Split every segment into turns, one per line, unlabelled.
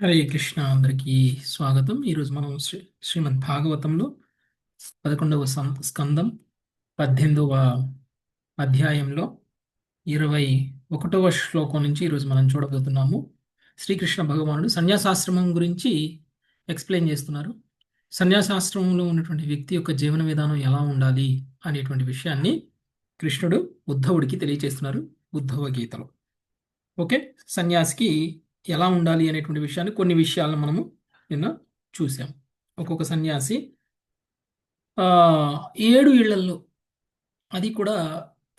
హరే కృష్ణ, అందరికీ స్వాగతం. ఈరోజు మనం శ్రీమద్ భాగవతంలో 11వ స్కందం 18వ అధ్యాయంలో 21వ శ్లోకం నుంచి ఈరోజు మనం చూడబోతున్నాము. శ్రీకృష్ణ భగవానుడు సన్యాసాశ్రమం గురించి ఎక్స్ప్లెయిన్ చేస్తున్నారు. సన్యాసాశ్రమంలో ఉన్నటువంటి వ్యక్తి యొక్క జీవన విధానం ఎలా ఉండాలి అనేటువంటి విషయాన్ని కృష్ణుడు ఉద్ధవుడికి తెలియజేస్తున్నారు ఉద్ధవ గీతలో. ఓకే, సన్యాసికి ఎలా ఉండాలి అనేటువంటి విషయాన్ని కొన్ని విషయాలను మనము నిన్న చూసాం. ఒక్కొక్క సన్యాసి 7 ఇళ్లల్లో, అది కూడా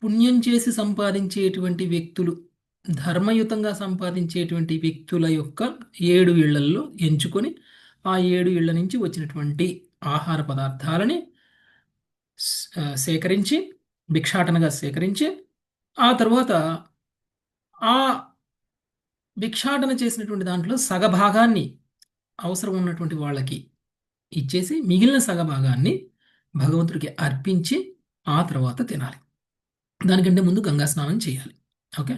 పుణ్యం చేసి సంపాదించేటువంటి వ్యక్తులు, ధర్మయుతంగా సంపాదించేటువంటి వ్యక్తుల యొక్క 7 ఇళ్లల్లో ఎంచుకొని ఆ 7 ఇళ్ల నుంచి వచ్చినటువంటి ఆహార పదార్థాలని సేకరించి, భిక్షాటనగా సేకరించి, ఆ తర్వాత ఆ భిక్షాటన చేసినటువంటి దాంట్లో సగభాగాన్ని అవసరం ఉన్నటువంటి వాళ్ళకి ఇచ్చేసి మిగిలిన సగభాగాన్ని భగవంతుడికి అర్పించి ఆ తర్వాత తినాలి. దానికంటే ముందు గంగా స్నానం చేయాలి. ఓకే,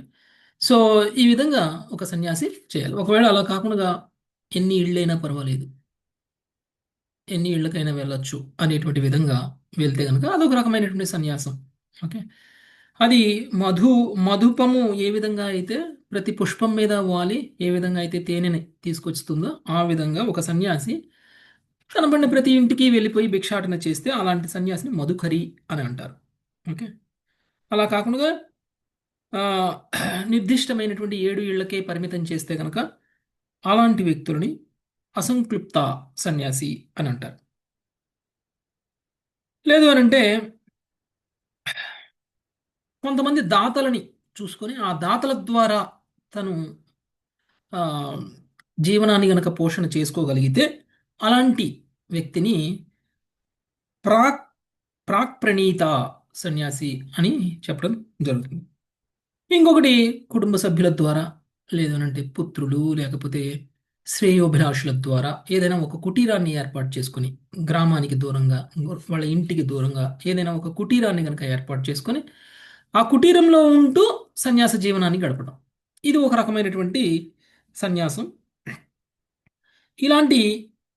సో ఈ విధంగా ఒక సన్యాసి చేయాలి. ఒకవేళ అలా కాకుండా ఎన్ని ఇళ్ళైనా పర్వాలేదు, ఎన్ని ఇళ్ళకైనా వెళ్ళొచ్చు అనేటువంటి విధంగా వెళ్తే కనుక అదొక రకమైనటువంటి సన్యాసం. ఓకే, అది మధుపము ఏ విధంగా అయితే ప్రతి పుష్పం మీద వాలి ఏ విధంగా అయితే తేనెని తీసుకొస్తుందో ఆ విధంగా ఒక సన్యాసి కనబడిన ప్రతి ఇంటికి వెళ్ళిపోయి భిక్షాటన చేస్తే అలాంటి సన్యాసిని మధుకరి అని అంటారు. ఓకే, అలా కాకుండా ఆ, నిర్దిష్టమైనటువంటి 7 ఇళ్లకే పరిమితం చేస్తే కనుక అలాంటి వ్యక్తులని అసంక్లిప్త సన్యాసి అని అంటారు. లేదు అని అంటే కొంతమంది దాతలని చూసుకొని ఆ దాతల ద్వారా తను ఆ, జీవనాన్ని గనక పోషణ చేసుకోగలిగితే అలాంటి వ్యక్తిని ప్రాక్ ప్రాక్ ప్రణీత సన్యాసి అని చెప్పడం జరుగుతుంది. ఇంకొకటి కుటుంబ సభ్యుల ద్వారా, లేదనంటే పుత్రులు లేకపోతే శ్రేయోభిలాషుల ద్వారా ఏదైనా ఒక కుటీరాన్ని ఏర్పాటు చేసుకొని, గ్రామానికి దూరంగా, వాళ్ళ ఇంటికి దూరంగా ఏదైనా ఒక కుటీరాన్ని కనుక ఏర్పాటు చేసుకొని ఆ కుటీరంలో ఉంటూ సన్యాస జీవనాన్ని గడపడం, ఇది ఒక రకమైనటువంటి సన్యాసం. ఇలాంటి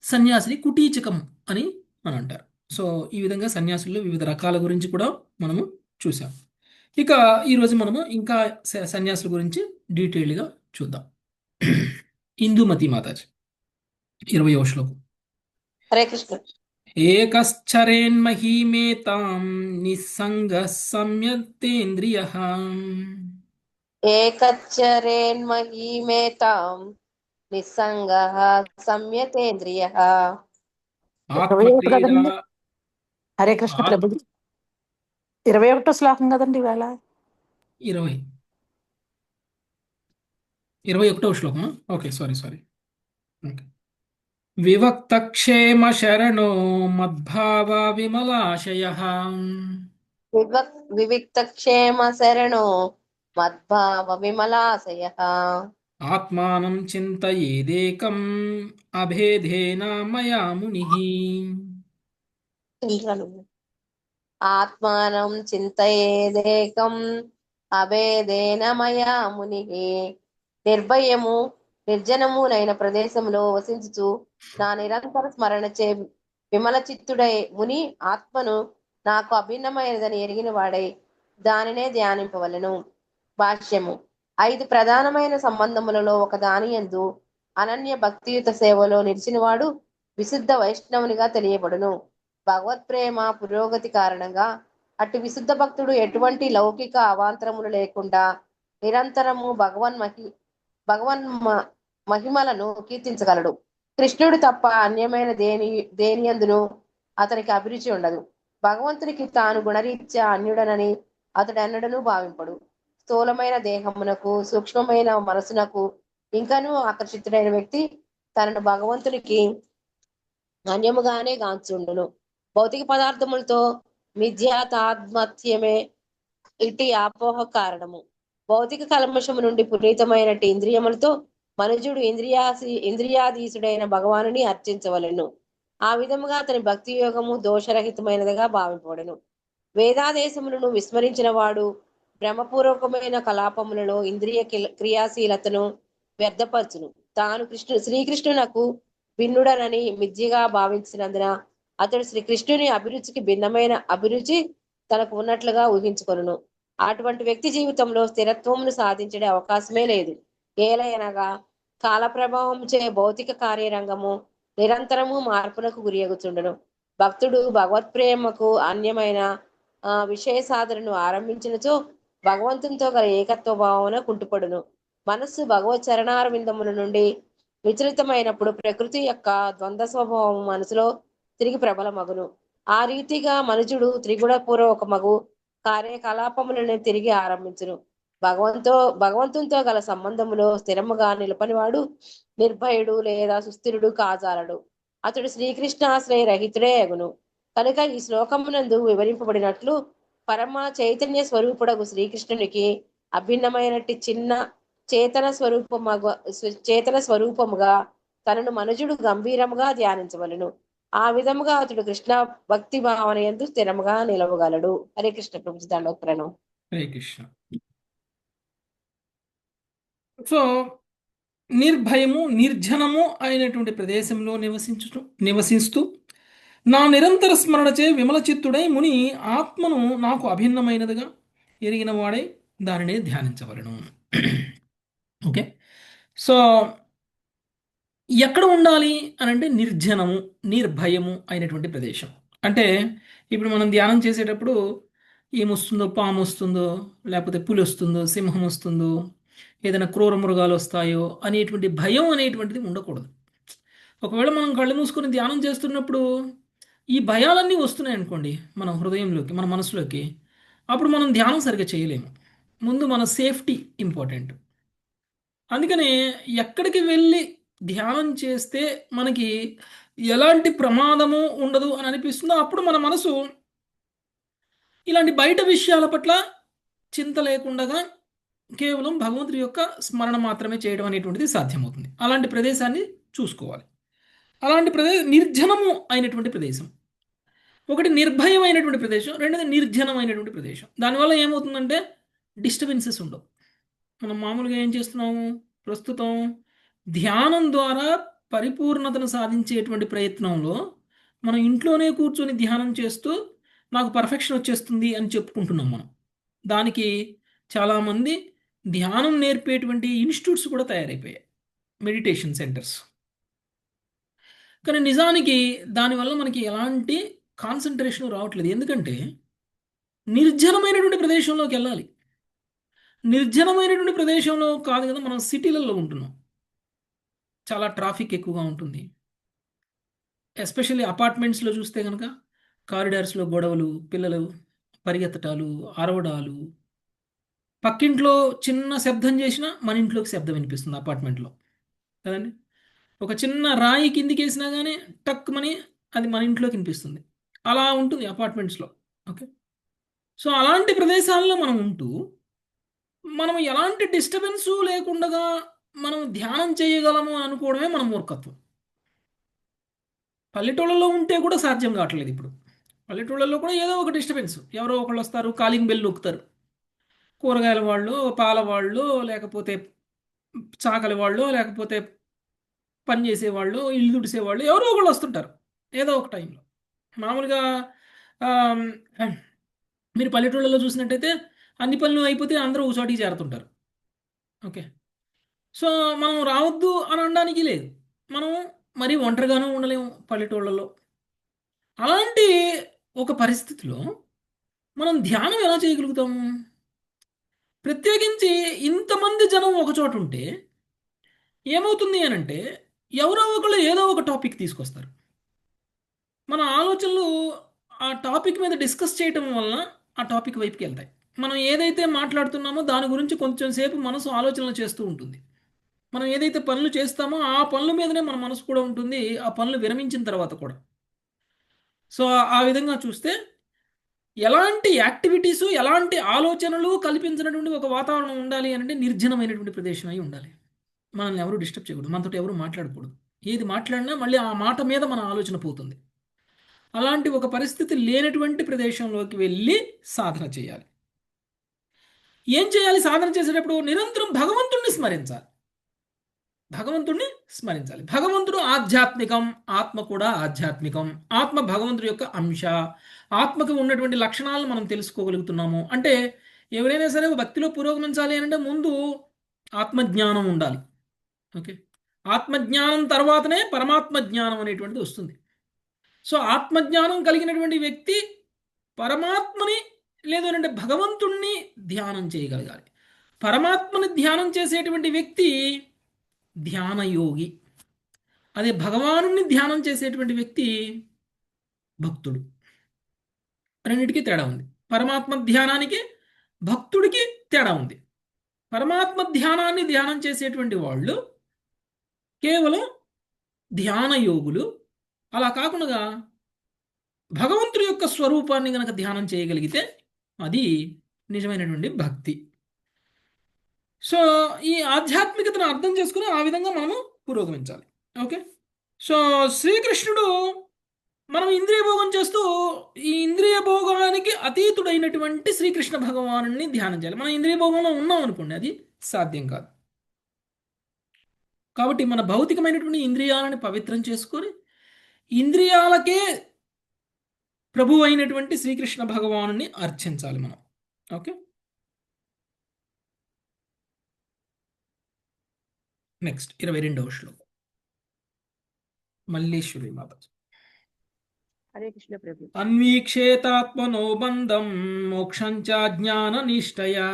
సన్యాసిని కుటీచకం అని అని అంటారు. సో ఈ విధంగా సన్యాసుల్లో వివిధ రకాల గురించి కూడా మనము చూసాం. ఇక ఈరోజు మనము ఇంకా సన్యాసుల గురించి డీటెయిల్డ్గా చూద్దాం. ఇందుమతి మాతాజీ 20వ శ్లోకం.
హరే కృష్ణ.
ఏకశ్చరేన్మహీమేతాం నిస్సంగ సంయతేంద్రియ
ఏకచ్చరేన్మహీమేతాం నిస్సంగః సంయతేంద్రియః.
21
ఆత్మక్రీడ.
కదండి. హరే కృష్ణ
ఆ-
ప్రభుజీ. 21 శ్లోకం కదండి ఇవాళ.
20 21వ శ్లోకం. Okay, sorry. ఓకే. వివక్తక్షేమ శరణో మద్భావ విమలాశయః
వివిక్తక్షేమ శరణో మద్భావ విమలాశయః.
ఆత్మానం చింతయేదేకం అభేదేన మయా మునిః.
ఆత్మానం చింతయేదేకం అభేదేన మయా మునిః. నిర్భయము నిర్జనమునైన ప్రదేశంలో వసించుచు నా నిరంతర స్మరణచే విమల చిత్తుడై ముని ఆత్మను నాకు అభిన్నమైనదని ఎరిగిన వాడై దానినే ధ్యానింపవలెను. భాష్యము. 5 ప్రధానమైన సంబంధములలో ఒక దాని యందు అనన్య భక్తియుత సేవలో నిలిచినవాడు విశుద్ధ వైష్ణవునిగా తెలియబడును. భగవత్ ప్రేమ పురోగతి కారణంగా అటు విశుద్ధ భక్తుడు ఎటువంటి లౌకిక అవాంతరములు లేకుండా నిరంతరము భగవన్ మహిమలను కీర్తించగలడు. కృష్ణుడు తప్ప అన్యమైన దేనియందును అతనికి అభిరుచి ఉండదు. భగవంతునికి తాను గుణరీత్యా అన్యుడనని అతడు ఎన్నడను భావింపడు. స్థూలమైన దేహమునకు సూక్ష్మమైన మనసునకు ఇంకనూ ఆకర్షితుడైన వ్యక్తి తనను భగవంతునికి అన్యముగానే గాంచుండును. భౌతిక పదార్థములతో మిథ్యాతాత్మత్యమే ఇటు అపోహ కారణము. భౌతిక కల్మషము నుండి పునీతమైనటి ఇంద్రియములతో మనుజుడు ఇంద్రియాధీసుడైన భగవానుని అర్చించవలెను. ఆ విధముగా అతని భక్తి యోగము దోషరహితమైనదిగా భావింపబడును. వేదాదేశములను విస్మరించిన వాడు భ్రమపూర్వకమైన కలాపములలో ఇంద్రియ క్రియాశీలతను వ్యర్థపరచును. తాను శ్రీకృష్ణునకు భిన్నుడనని మిథ్యగా భావించినందున అతడు శ్రీకృష్ణుని అభిరుచికి భిన్నమైన అభిరుచి తనకు ఉన్నట్లుగా ఊహించుకొనును. అటువంటి వ్యక్తి జీవితంలో స్థిరత్వమును సాధించే అవకాశమే లేదు. ఏలయనగా కాల ప్రభావం చే భౌతిక కార్యరంగము నిరంతరము మార్పునకు గురియగుచుండును. భక్తుడు భగవత్ ప్రేమకు అన్యమైన విషయ సాధనను ఆరంభించినచో భగవంతునితో గల ఏకత్వ భావన కుంటుపడును. మనస్సు భగవత్ చరణార విందముల నుండి విచలితమైనప్పుడు ప్రకృతి యొక్క ద్వంద్వ స్వభావం మనసులో తిరిగి ప్రబలమగును. ఆ రీతిగా మనుజుడు త్రిగుణపూర్వకమగు కార్యకలాపములను తిరిగి ఆరంభించును. భగవంతునితో గల సంబంధములో స్థిరముగా నిలపనివాడు నిర్భయుడు లేదా సుస్థిరుడు కాజాలడు. అతడు శ్రీకృష్ణాశ్రయ రహితుడే అగును. కనుక ఈ శ్లోకమునందు వివరింపబడినట్లు పరమ చైతన్య స్వరూపుడగు శ్రీకృష్ణునికి అభిన్నమైనట్టి చిన్న చేతన స్వరూపముగా తనను మనుజుడు గంభీరముగా ధ్యానించవలను. ఆ విధముగా అతడు కృష్ణ భక్తి భావన యందు స్థిరముగా నిలవగలడు. హరే కృష్ణ ప్రభు దండోత్ప్రణం.
హరే కృష్ణ. సో నిర్భయము నిర్జనము అయినటువంటి ప్రదేశంలో నివసిస్తూ నా నిరంతర స్మరణచే విమల చిత్తుడై ముని ఆత్మను నాకు అభిన్నమైనదిగా ఎరిగిన వాడై దానినే ధ్యానించవలను. ఓకే, సో ఎక్కడ ఉండాలి అని అంటే నిర్జనము నిర్భయము అయినటువంటి ప్రదేశం. అంటే ఇప్పుడు మనం ధ్యానం చేసేటప్పుడు ఏమొస్తుందో, పాము వస్తుందో, లేకపోతే పులి వస్తుందో, సింహం వస్తుందో, ఏదైనా క్రూర మృగాలు వస్తాయో అనేటువంటి భయం అనేటువంటిది ఉండకూడదు. ఒకవేళ మనం కళ్ళు మూసుకొని ధ్యానం చేస్తున్నప్పుడు ఈ భయాలన్నీ వస్తున్నాయి అనుకోండి మన హృదయంలోకి, మన మనసులోకి, అప్పుడు మనం ధ్యానం సరిగ్గా చేయలేము. ముందు మన సేఫ్టీ ఇంపార్టెంట్. అందుకనే ఎక్కడికి వెళ్ళి ధ్యానం చేస్తే మనకి ఎలాంటి ప్రమాదము ఉండదు అని అనిపిస్తుందో అప్పుడు మన మనసు ఇలాంటి బయట విషయాల పట్ల చింత లేకుండా కేవలం భగవంతుడి యొక్క స్మరణ మాత్రమే చేయడం అనేటువంటిది సాధ్యమవుతుంది. అలాంటి ప్రదేశాన్ని చూసుకోవాలి. అలాంటి నిర్జనము అయినటువంటి ప్రదేశం, ఒకటి నిర్భయమైనటువంటి ప్రదేశం, రెండోది నిర్జనమైనటువంటి ప్రదేశం. దానివల్ల ఏమవుతుందంటే డిస్టర్బెన్సెస్ ఉండవు. మనం మామూలుగా ఏం చేస్తున్నాము, ప్రస్తుతం ధ్యానం ద్వారా పరిపూర్ణతను సాధించేటువంటి ప్రయత్నంలో మనం ఇంట్లోనే కూర్చొని ధ్యానం చేస్తూ నాకు పర్ఫెక్షన్ వచ్చేస్తుంది అని చెప్పుకుంటున్నాం మనం. దానికి చాలామంది ధ్యానం నేర్పేటువంటి ఇన్స్టిట్యూట్స్ కూడా తయారైపోయాయి, మెడిటేషన్ సెంటర్స్. కానీ నిజానికి దానివల్ల మనకి ఎలాంటి కాన్సన్ట్రేషన్ రావట్లేదు. ఎందుకంటే నిర్జనమైనటువంటి ప్రదేశంలోకి వెళ్ళాలి. నిర్జనమైనటువంటి ప్రదేశంలో కాదు కదా, మనం సిటీలలో ఉంటున్నాం, చాలా ట్రాఫిక్ ఎక్కువగా ఉంటుంది. ఎస్పెషల్లీ అపార్ట్మెంట్స్లో చూస్తే కనుక కారిడార్స్లో గొడవలు, పిల్లలు పరిగెత్తటాలు, అరవడాలు, పక్కింట్లో చిన్న శబ్దం చేసినా మన ఇంట్లోకి శబ్దం వినిపిస్తుంది అపార్ట్మెంట్లో కదండి. ఒక చిన్న రాయి కిందికి వేసినా కానీ టక్కుమని అది మన ఇంట్లోకి వినిపిస్తుంది. అలా ఉంటుంది అపార్ట్మెంట్స్లో. ఓకే, సో అలాంటి ప్రదేశాల్లో మనం ఉంటూ మనం ఎలాంటి డిస్టర్బెన్సు లేకుండా మనం ధ్యానం చేయగలము అనుకోవడమే మన మూర్ఖత్వం. పల్లెటూళ్ళలో ఉంటే కూడా సాధ్యం కావట్లేదు. ఇప్పుడు పల్లెటూళ్ళలో కూడా ఏదో ఒక డిస్టర్బెన్స్, ఎవరో ఒకళ్ళు వస్తారు, కాలింగ్ బెల్ నొక్కుతారు, కూరగాయల వాళ్ళు, పాల వాళ్ళు, లేకపోతే చాకలి వాళ్ళు, లేకపోతే పని చేసేవాళ్ళు, ఇల్లు తుడిసేవాళ్ళు, ఎవరో ఒకళ్ళు వస్తుంటారు ఏదో ఒక టైంలో. మామూలుగా మీరు పల్లెటూళ్ళలో చూసినట్టయితే అన్ని పనులు అయిపోతే అందరూ ఒక చోటికి చేరుతుంటారు. ఓకే, సో మనం రావద్దు అని అనడానికి లేదు, మనం మరీ ఒంటరిగానూ ఉండలేము పల్లెటూళ్ళలో. అలాంటి ఒక పరిస్థితిలో మనం ధ్యానం ఎలా చేయగలుగుతాము? ప్రత్యేకించి ఇంతమంది జనం ఒక చోట ఉంటే ఏమవుతుంది అని అంటే ఎవరో ఒకళ్ళు ఏదో ఒక టాపిక్ తీసుకొస్తారు. మన ఆలోచనలు ఆ టాపిక్ మీద డిస్కస్ చేయటం వలన ఆ టాపిక్ వైపుకి వెళ్తాయి. మనం ఏదైతే మాట్లాడుతున్నామో దాని గురించి కొంచెం సేపు మనసు ఆలోచనలు చేస్తూ ఉంటుంది. మనం ఏదైతే పనులు చేస్తామో ఆ పనుల మీదనే మన మనసు కూడా ఉంటుంది, ఆ పనులు విరమించిన తర్వాత కూడా. సో ఆ విధంగా చూస్తే ఎలాంటి యాక్టివిటీసు, ఎలాంటి ఆలోచనలు కల్పించినటువంటి ఒక వాతావరణం ఉండాలి అంటే నిర్జనమైనటువంటి ప్రదేశం అయి ఉండాలి. మనల్ని ఎవరు డిస్టర్బ్ చేయకూడదు, మనతో ఎవరు మాట్లాడకూడదు. ఏది మాట్లాడినా మళ్ళీ ఆ మాట మీద మన ఆలోచన పోతుంది. అలాంటి ఒక పరిస్థితి లేనటువంటి ప్రదేశంలోకి వెళ్ళి సాధన చేయాలి. ఏం చేయాలి సాధన చేసేటప్పుడు? నిరంతరం భగవంతుణ్ణి స్మరించాలి. భగవంతుడిని స్మరించాలి. భగవంతుడు ఆధ్యాత్మికం, ఆత్మ కూడా ఆధ్యాత్మికం. ఆత్మ భగవంతుడి యొక్క అంశ. ఆత్మకు ఉన్నటువంటి లక్షణాలను మనం తెలుసుకోగలుగుతున్నాము అంటే ఎవరైనా సరే భక్తిలో పురోగమించాలి అంటే ముందు ఆత్మజ్ఞానం ఉండాలి. ఓకే, ఆత్మజ్ఞానం తర్వాతనే పరమాత్మ జ్ఞానం అనేటువంటిది వస్తుంది. సో ఆత్మజ్ఞానం కలిగినటువంటి వ్యక్తి పరమాత్మని లేదంటే భగవంతుణ్ణి ధ్యానం చేయగలగాలి. పరమాత్మని ధ్యానం చేసేటువంటి వ్యక్తి ధ్యానయోగి. అదే భగవానుణ్ణి ధ్యానం చేసేటువంటి వ్యక్తి భక్తుడు. రెండింటికి తేడా ఉంది. పరమాత్మ ధ్యానానికి భక్తుడికి తేడా ఉంది. పరమాత్మ ధ్యానాన్ని ధ్యానం చేసేటువంటి వాళ్ళు కేవలం ధ్యాన యోగులు. అలా కాకుండా భగవంతుడి యొక్క స్వరూపాన్ని గనక ధ్యానం చేయగలిగితే అది నిజమైనటువంటి భక్తి. సో ఈ ఆధ్యాత్మికతను అర్థం చేసుకుని ఆ విధంగా మనము పురోగమించాలి. ఓకే, సో శ్రీకృష్ణుడు మనం ఇంద్రియ భోగం చేస్తూ ఈ ఇంద్రియ భోగానికి అతీతుడైనటువంటి శ్రీకృష్ణ భగవానుని ధ్యానం చేయాలి. మనం ఇంద్రియ భోగంలో ఉన్నాం అనుకోండి, అది సాధ్యం కాదు. కాబట్టి మన భౌతికమైనటువంటి ఇంద్రియాలను పవిత్రం చేసుకొని ఇంద్రియాలకే ప్రభు అయినటువంటి శ్రీకృష్ణ భగవానుని అర్చించాలి మనం. ఓకే, నెక్స్ట్ 22వ శ్లోకం మల్లీశ్వరి మాత.
హరే కృష్ణ ప్రభు.
అన్వీక్షేతాత్మనో బంధం మోక్షం చ జ్ఞాన నిష్టయా.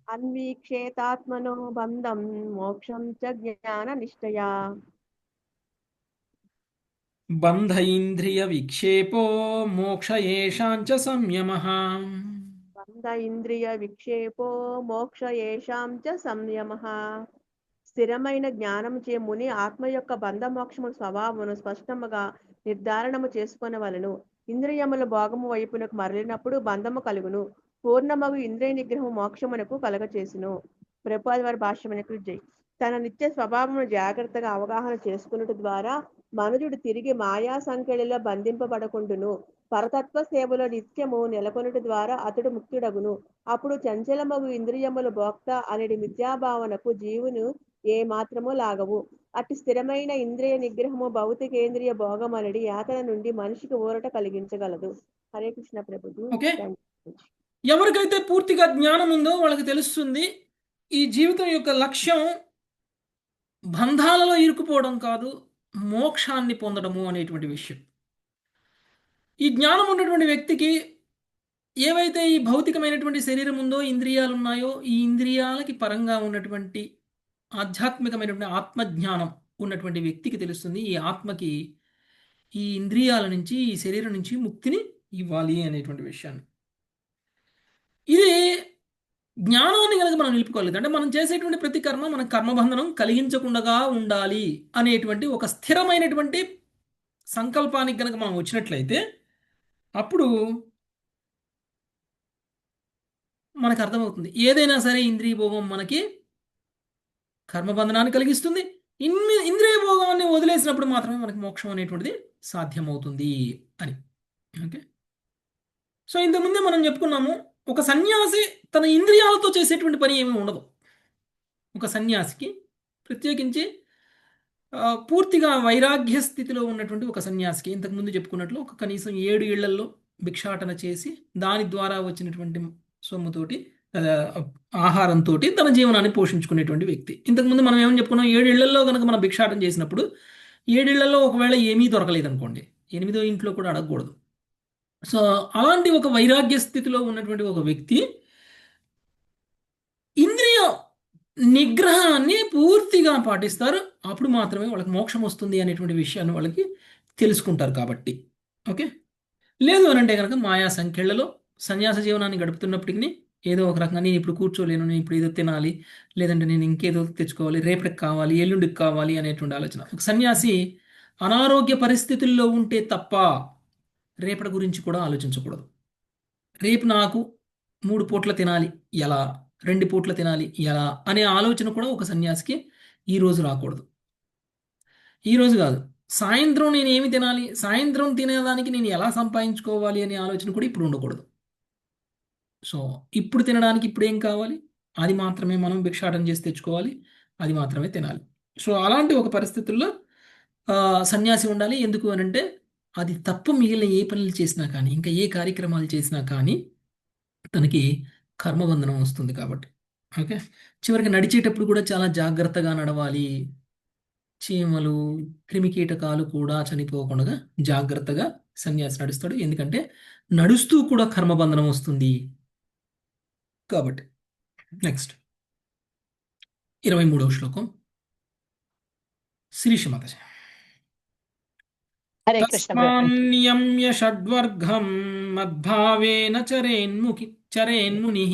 అన్వీక్షేతాత్మనో బంధం మోక్షం చ జ్ఞాన నిష్టయా.
బంధ ఇంద్రియ విక్షేపో మోక్ష ఏషాం చ సంయమః.
బంధ ఇంద్రియ విక్షేపో మోక్ష ఏషాం చ సంయమః. స్థిరమైన జ్ఞానము చే ముని ఆత్మ యొక్క బంధ మోక్షము స్వభావమును స్పష్టముగా నిర్ధారణము చేసుకొనవలెను. ఇంద్రియముల భోగము వైపునకు మరలినప్పుడు బంధము కలుగును. పూర్ణమగు ఇంద్రియ నిగ్రహము మోక్షమునకు కలగచేసును. ప్రభుపాద వారి భాష్యమునకు జై. తన నిత్య స్వభావమును జాగ్రత్తగా అవగాహన చేసుకున్నట్టు ద్వారా మనుజుడు తిరిగి మాయా సంఖ్యలలో బంధింపబడకుండును. పరతత్వ సేవలో నిత్యము నెలకొనుట ద్వారా అతడు ముక్తుడగును. అప్పుడు చంచలమగు ఇంద్రియముల భోక్త అనేది మిథ్యాభావనకు జీవును ఏ మాత్రము లాగవు. అట్టి స్థిరమైన ఇంద్రియ నిగ్రహము భౌతికేంద్రియ భోగం అనేది యాతన నుండి మనిషికి ఊరట కలిగించగలదు. హరే కృష్ణ ప్రభుజీ.
ఓకే, ఎవరికైతే పూర్తిగా జ్ఞానం ఉందో వాళ్ళకి తెలుస్తుంది ఈ జీవితం యొక్క లక్ష్యం బంధాలలో ఇరుకుపోవడం కాదు, మోక్షాన్ని పొందడము అనేటువంటి విషయం. ఈ జ్ఞానం ఉన్నటువంటి వ్యక్తికి ఏవైతే ఈ భౌతికమైనటువంటి శరీరం ఉందో, ఇంద్రియాలు ఉన్నాయో, ఈ ఇంద్రియాలకి పరంగా ఉన్నటువంటి ఆధ్యాత్మికమైనటువంటి ఆత్మజ్ఞానం ఉన్నటువంటి వ్యక్తికి తెలుస్తుంది ఈ ఆత్మకి ఈ ఇంద్రియాల నుంచి, ఈ శరీరం నుంచి ముక్తిని ఇవ్వాలి అనేటువంటి విషయాన్ని. ఇది జ్ఞానాన్ని కనుక మనం నిలుపుకోలేదు అంటే మనం చేసేటువంటి ప్రతి కర్మ మన కర్మబంధనం కలిగించకుండా ఉండాలి అనేటువంటి ఒక స్థిరమైనటువంటి సంకల్పానికి కనుక మనం వచ్చినట్లయితే అప్పుడు మనకు అర్థమవుతుంది ఏదైనా సరే ఇంద్రియ భోగం మనకి కర్మబంధనాన్ని కలిగిస్తుంది. ఇంద్రియ భోగాన్ని వదిలేసినప్పుడు మాత్రమే మనకి మోక్షం అనేటువంటిది సాధ్యమవుతుంది అని. ఓకే, సో ఇంతకుముందే మనం చెప్పుకున్నాము ఒక సన్యాసి తన ఇంద్రియాలతో చేసేటువంటి పని ఏమీ ఉండదు. ఒక సన్యాసికి ప్రత్యేకించి పూర్తిగా వైరాగ్య స్థితిలో ఉన్నటువంటి ఒక సన్యాసికి ఇంతకుముందు చెప్పుకున్నట్లు ఒక కనీసం 7 ఇళ్లల్లో భిక్షాటన చేసి దాని ద్వారా వచ్చినటువంటి సొమ్ముతోటి ఆహారంతో తన జీవనాన్ని పోషించుకునేటువంటి వ్యక్తి. ఇంతకుముందు మనం ఏమని చెప్పుకున్నాం, 7 ఇళ్లలో కనుక మనం భిక్షాటన చేసినప్పుడు 7 ఇళ్లలో ఒకవేళ ఏమీ దొరకలేదు అనుకోండి, 8వ ఇంట్లో కూడా అడగకూడదు. సో అలాంటి ఒక వైరాగ్య స్థితిలో ఉన్నటువంటి ఒక వ్యక్తి ఇంద్రియ నిగ్రహాన్ని పూర్తిగా పాటిస్తారు. అప్పుడు మాత్రమే వాళ్ళకి మోక్షం వస్తుంది అనేటువంటి విషయాన్ని వాళ్ళకి తెలుసుకుంటారు. కాబట్టి ఓకే, లేదు అని అంటే కనుక మాయా సంఖ్యలలో సన్యాస జీవనాన్ని గడుపుతున్నప్పటికీ ఏదో ఒక రకంగా నేను ఇప్పుడు కూర్చోలేను, నేను ఇప్పుడు ఏదో తినాలి, లేదంటే నేను ఇంకేదో తెచ్చుకోవాలి, రేపటికి కావాలి, ఎల్లుండికి కావాలి అనేటువంటి ఆలోచన. ఒక సన్యాసి అనారోగ్య పరిస్థితుల్లో ఉంటే తప్ప రేపటి గురించి కూడా ఆలోచించకూడదు. రేపు నాకు 3 పూట్ల తినాలి ఎలా, 2 పూట్ల తినాలి ఎలా అనే ఆలోచన కూడా ఒక సన్యాసికి ఈరోజు రాకూడదు. ఈరోజు కాదు, సాయంత్రం నేను ఏమి తినాలి, సాయంత్రం తినేదానికి నేను ఎలా సంపాదించుకోవాలి అనే ఆలోచన కూడా ఇప్పుడు ఉండకూడదు. సో ఇప్పుడు తినడానికి ఇప్పుడు ఏం కావాలి అది మాత్రమే మనం భిక్షాటన చేసి తెచ్చుకోవాలి, అది మాత్రమే తినాలి. సో అలాంటి ఒక పరిస్థితుల్లో సన్యాసి ఉండాలి. ఎందుకు అని అంటే అది తప్ప మిగిలిన ఏ పనులు చేసినా కానీ, ఇంకా ఏ కార్యక్రమాలు చేసినా కానీ తనకి కర్మబంధనం వస్తుంది కాబట్టి. ఓకే. చివరికి నడిచేటప్పుడు కూడా చాలా జాగ్రత్తగా నడవాలి. చీమలు, క్రిమికీటకాలు కూడా చనిపోకుండా జాగ్రత్తగా సన్యాసి నడుస్తాడు. ఎందుకంటే నడుస్తూ కూడా కర్మబంధనం వస్తుంది కాబట్టి. నెక్స్ట్ 23వ శ్లోకం. శిరీష మాతాజీ.
హరే కృష్ణ ప్రభు.
తస్మాన్నియమ్య షడ్వర్గం మద్భావేన చరేన్మునిః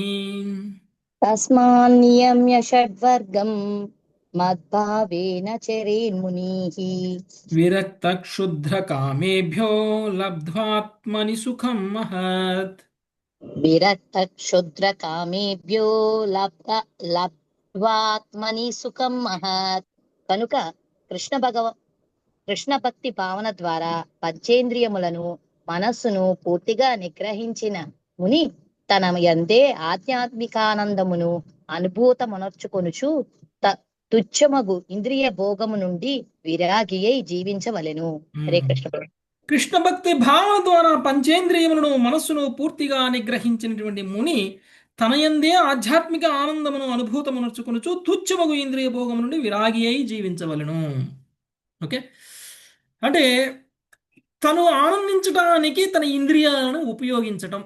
తస్మాన్నియమ్య షడ్వర్గం మద్భావేన చరేన్మునిః
విరక్త క్షుద్ర కామేభ్యో లబ్ధ్వాత్మని సుఖం మహత్.
విరక్త క్షుద్ర కామేభ్యో లబ్ధ్వాత్మని సుఖం మహత్. కనుక కృష్ణ భక్తి భావన ద్వారా పంచేంద్రియములను మనస్సును పూర్తిగా నిగ్రహించిన ముని తన యందే ఆధ్యాత్మికానందమును అనుభూతమునర్చుకొనుచు తుచ్చమగు ఇంద్రియ భోగము నుండి విరాగి అయి జీవించవలెను. హరే కృష్ణ.
కృష్ణ భక్తి భావన ద్వారా పంచేంద్రియములను మనస్సును పూర్తిగా నిగ్రహించినటువంటి ముని తనయందే ఆధ్యాత్మిక ఆనందమును అనుభూతమునర్చుకొనుచు తుచ్చమగు ఇంద్రియ భోగము నుండి విరాగి అయి జీవించవలెను. ఓకే. అంటే తను ఆనందించడానికి తన ఇంద్రియాలను ఉపయోగించటం.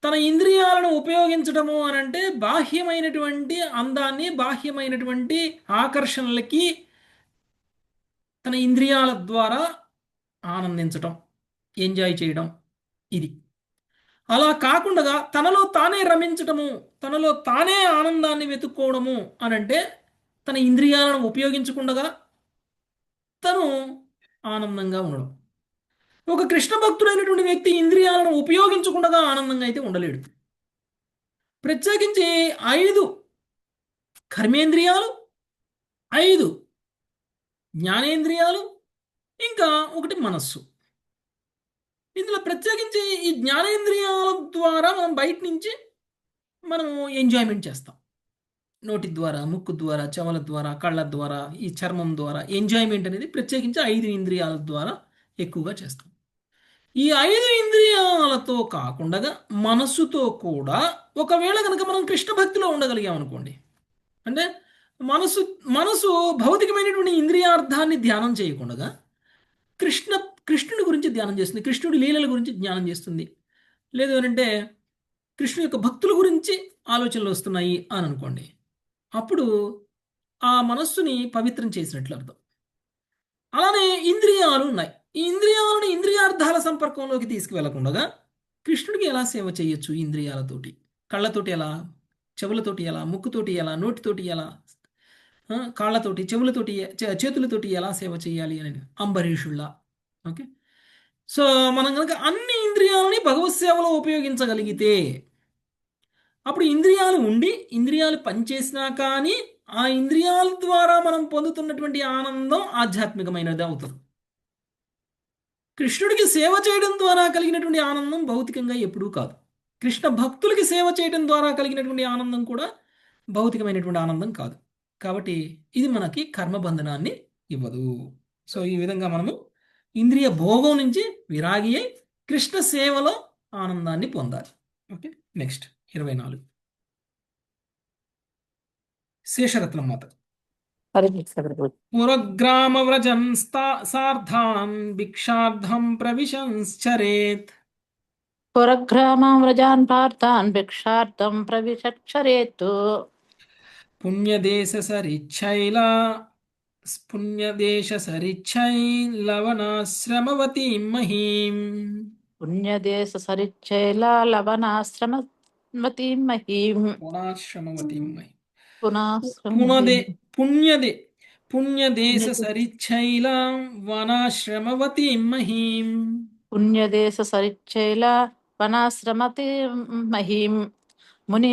తన ఇంద్రియాలను ఉపయోగించటము అని అంటే బాహ్యమైనటువంటి అందాన్ని, బాహ్యమైనటువంటి ఆకర్షణలకి తన ఇంద్రియాల ద్వారా ఆనందించటం, ఎంజాయ్ చేయడం. ఇది అలా కాకుండా తనలో తానే రమించటము, తనలో తానే ఆనందాన్ని వెతుక్కోవడము అని అంటే తన ఇంద్రియాలను ఉపయోగించకుండా తను ఆనందంగా ఉండడం. ఒక కృష్ణ భక్తుడైనటువంటి వ్యక్తి ఇంద్రియాలను ఉపయోగించకుండా ఆనందంగా అయితే ఉండలేడు. ప్రత్యేకించి 5 కర్మేంద్రియాలు, 5 జ్ఞానేంద్రియాలు, ఇంకా 1 మనస్సు. ఇందులో ప్రత్యేకించి ఈ జ్ఞానేంద్రియాల ద్వారా మనం బయట నుంచి మనం ఎంజాయ్మెంట్ చేస్తాం. నోటి ద్వారా, ముక్కు ద్వారా, చెవుల ద్వారా, కళ్ళ ద్వారా, ఈ చర్మం ద్వారా ఎంజాయ్మెంట్ అనేది ప్రత్యేకించి 5 ఇంద్రియాల ద్వారా ఎక్కువగా చేస్తాం. ఈ 5 ఇంద్రియాలతో కాకుండా మనస్సుతో కూడా ఒకవేళ కనుక మనం కృష్ణ భక్తిలో ఉండగలిగాం అనుకోండి, అంటే మనసు భౌతికమైనటువంటి ఇంద్రియార్థాన్ని ధ్యానం చేయకుండా కృష్ణుడి గురించి ధ్యానం చేస్తుంది, కృష్ణుడి లీలల గురించి ధ్యానం చేస్తుంది. లేదు అంటే కృష్ణుడి యొక్క భక్తుల గురించి ఆలోచనలు వస్తున్నాయి అని అనుకోండి, అప్పుడు ఆ మనస్సుని పవిత్రం చేసినట్లు అర్థం. అలానే ఇంద్రియాలు ఉన్నాయి. ఈ ఇంద్రియాలను ఇంద్రియార్థాల సంపర్కంలోకి తీసుకువెళ్లకుండా కృష్ణుడికి ఎలా సేవ చేయొచ్చు? ఇంద్రియాలతోటి, కళ్ళతోటి ఎలా, చెవులతోటి ఎలా, ముక్కుతోటి ఎలా, నోటితోటి ఎలా, కాళ్ళతోటి, చెవులతోటి, చేతులతోటి ఎలా సేవ చేయాలి అని అంబరీషుల్లా. ఓకే. సో మనం కనుక అన్ని ఇంద్రియాలని భగవత్ సేవలో ఉపయోగించగలిగితే అప్పుడు ఇంద్రియాలు ఉండి ఇంద్రియాలు పనిచేసినా కానీ ఆ ఇంద్రియాల ద్వారా మనం పొందుతున్నటువంటి ఆనందం ఆధ్యాత్మికమైనది అవుతుంది. కృష్ణుడికి సేవ చేయడం ద్వారా కలిగినటువంటి ఆనందం భౌతికంగా ఎప్పుడూ కాదు. కృష్ణ భక్తులకి సేవ చేయడం ద్వారా కలిగినటువంటి ఆనందం కూడా భౌతికమైనటువంటి ఆనందం కాదు. కాబట్టి ఇది మనకి కర్మబంధనాన్ని ఇవ్వదు. సో ఈ విధంగా మనము ఇంద్రియ భోగం నుంచి విరాగి అయి కృష్ణ సేవలో ఆనందాన్ని పొందాలి. ఓకే. నెక్స్ట్ 24 శేషరత్నం మాత.
హరే కృష్ణ ప్రభు.
పురగ్రామ వ్రజన్ సార్థాన్ భిక్షార్థం ప్రవిశంశ్చరేత్.
పురగ్రామం వ్రజాన్ పార్థాన్ భిక్షార్థం ప్రవిశక్షరేత్.
పుణ్యదేశ సరిచ్చైలవనాశ్రమవతీం మహీం.
పుణ్యదేశ సరిచ్చైల లవనాశ్రమవతీం మహీం.
పుణాశ్రమవతీం మహీం.
పునాశ్రమవతీం.
పుణ్యదేశ సరిచ్చైల వనాశ్రమవతీం మహీం.
పుణ్యదేశ సరిచ్చైల వనాశ్రమవతీం మహీం. ముని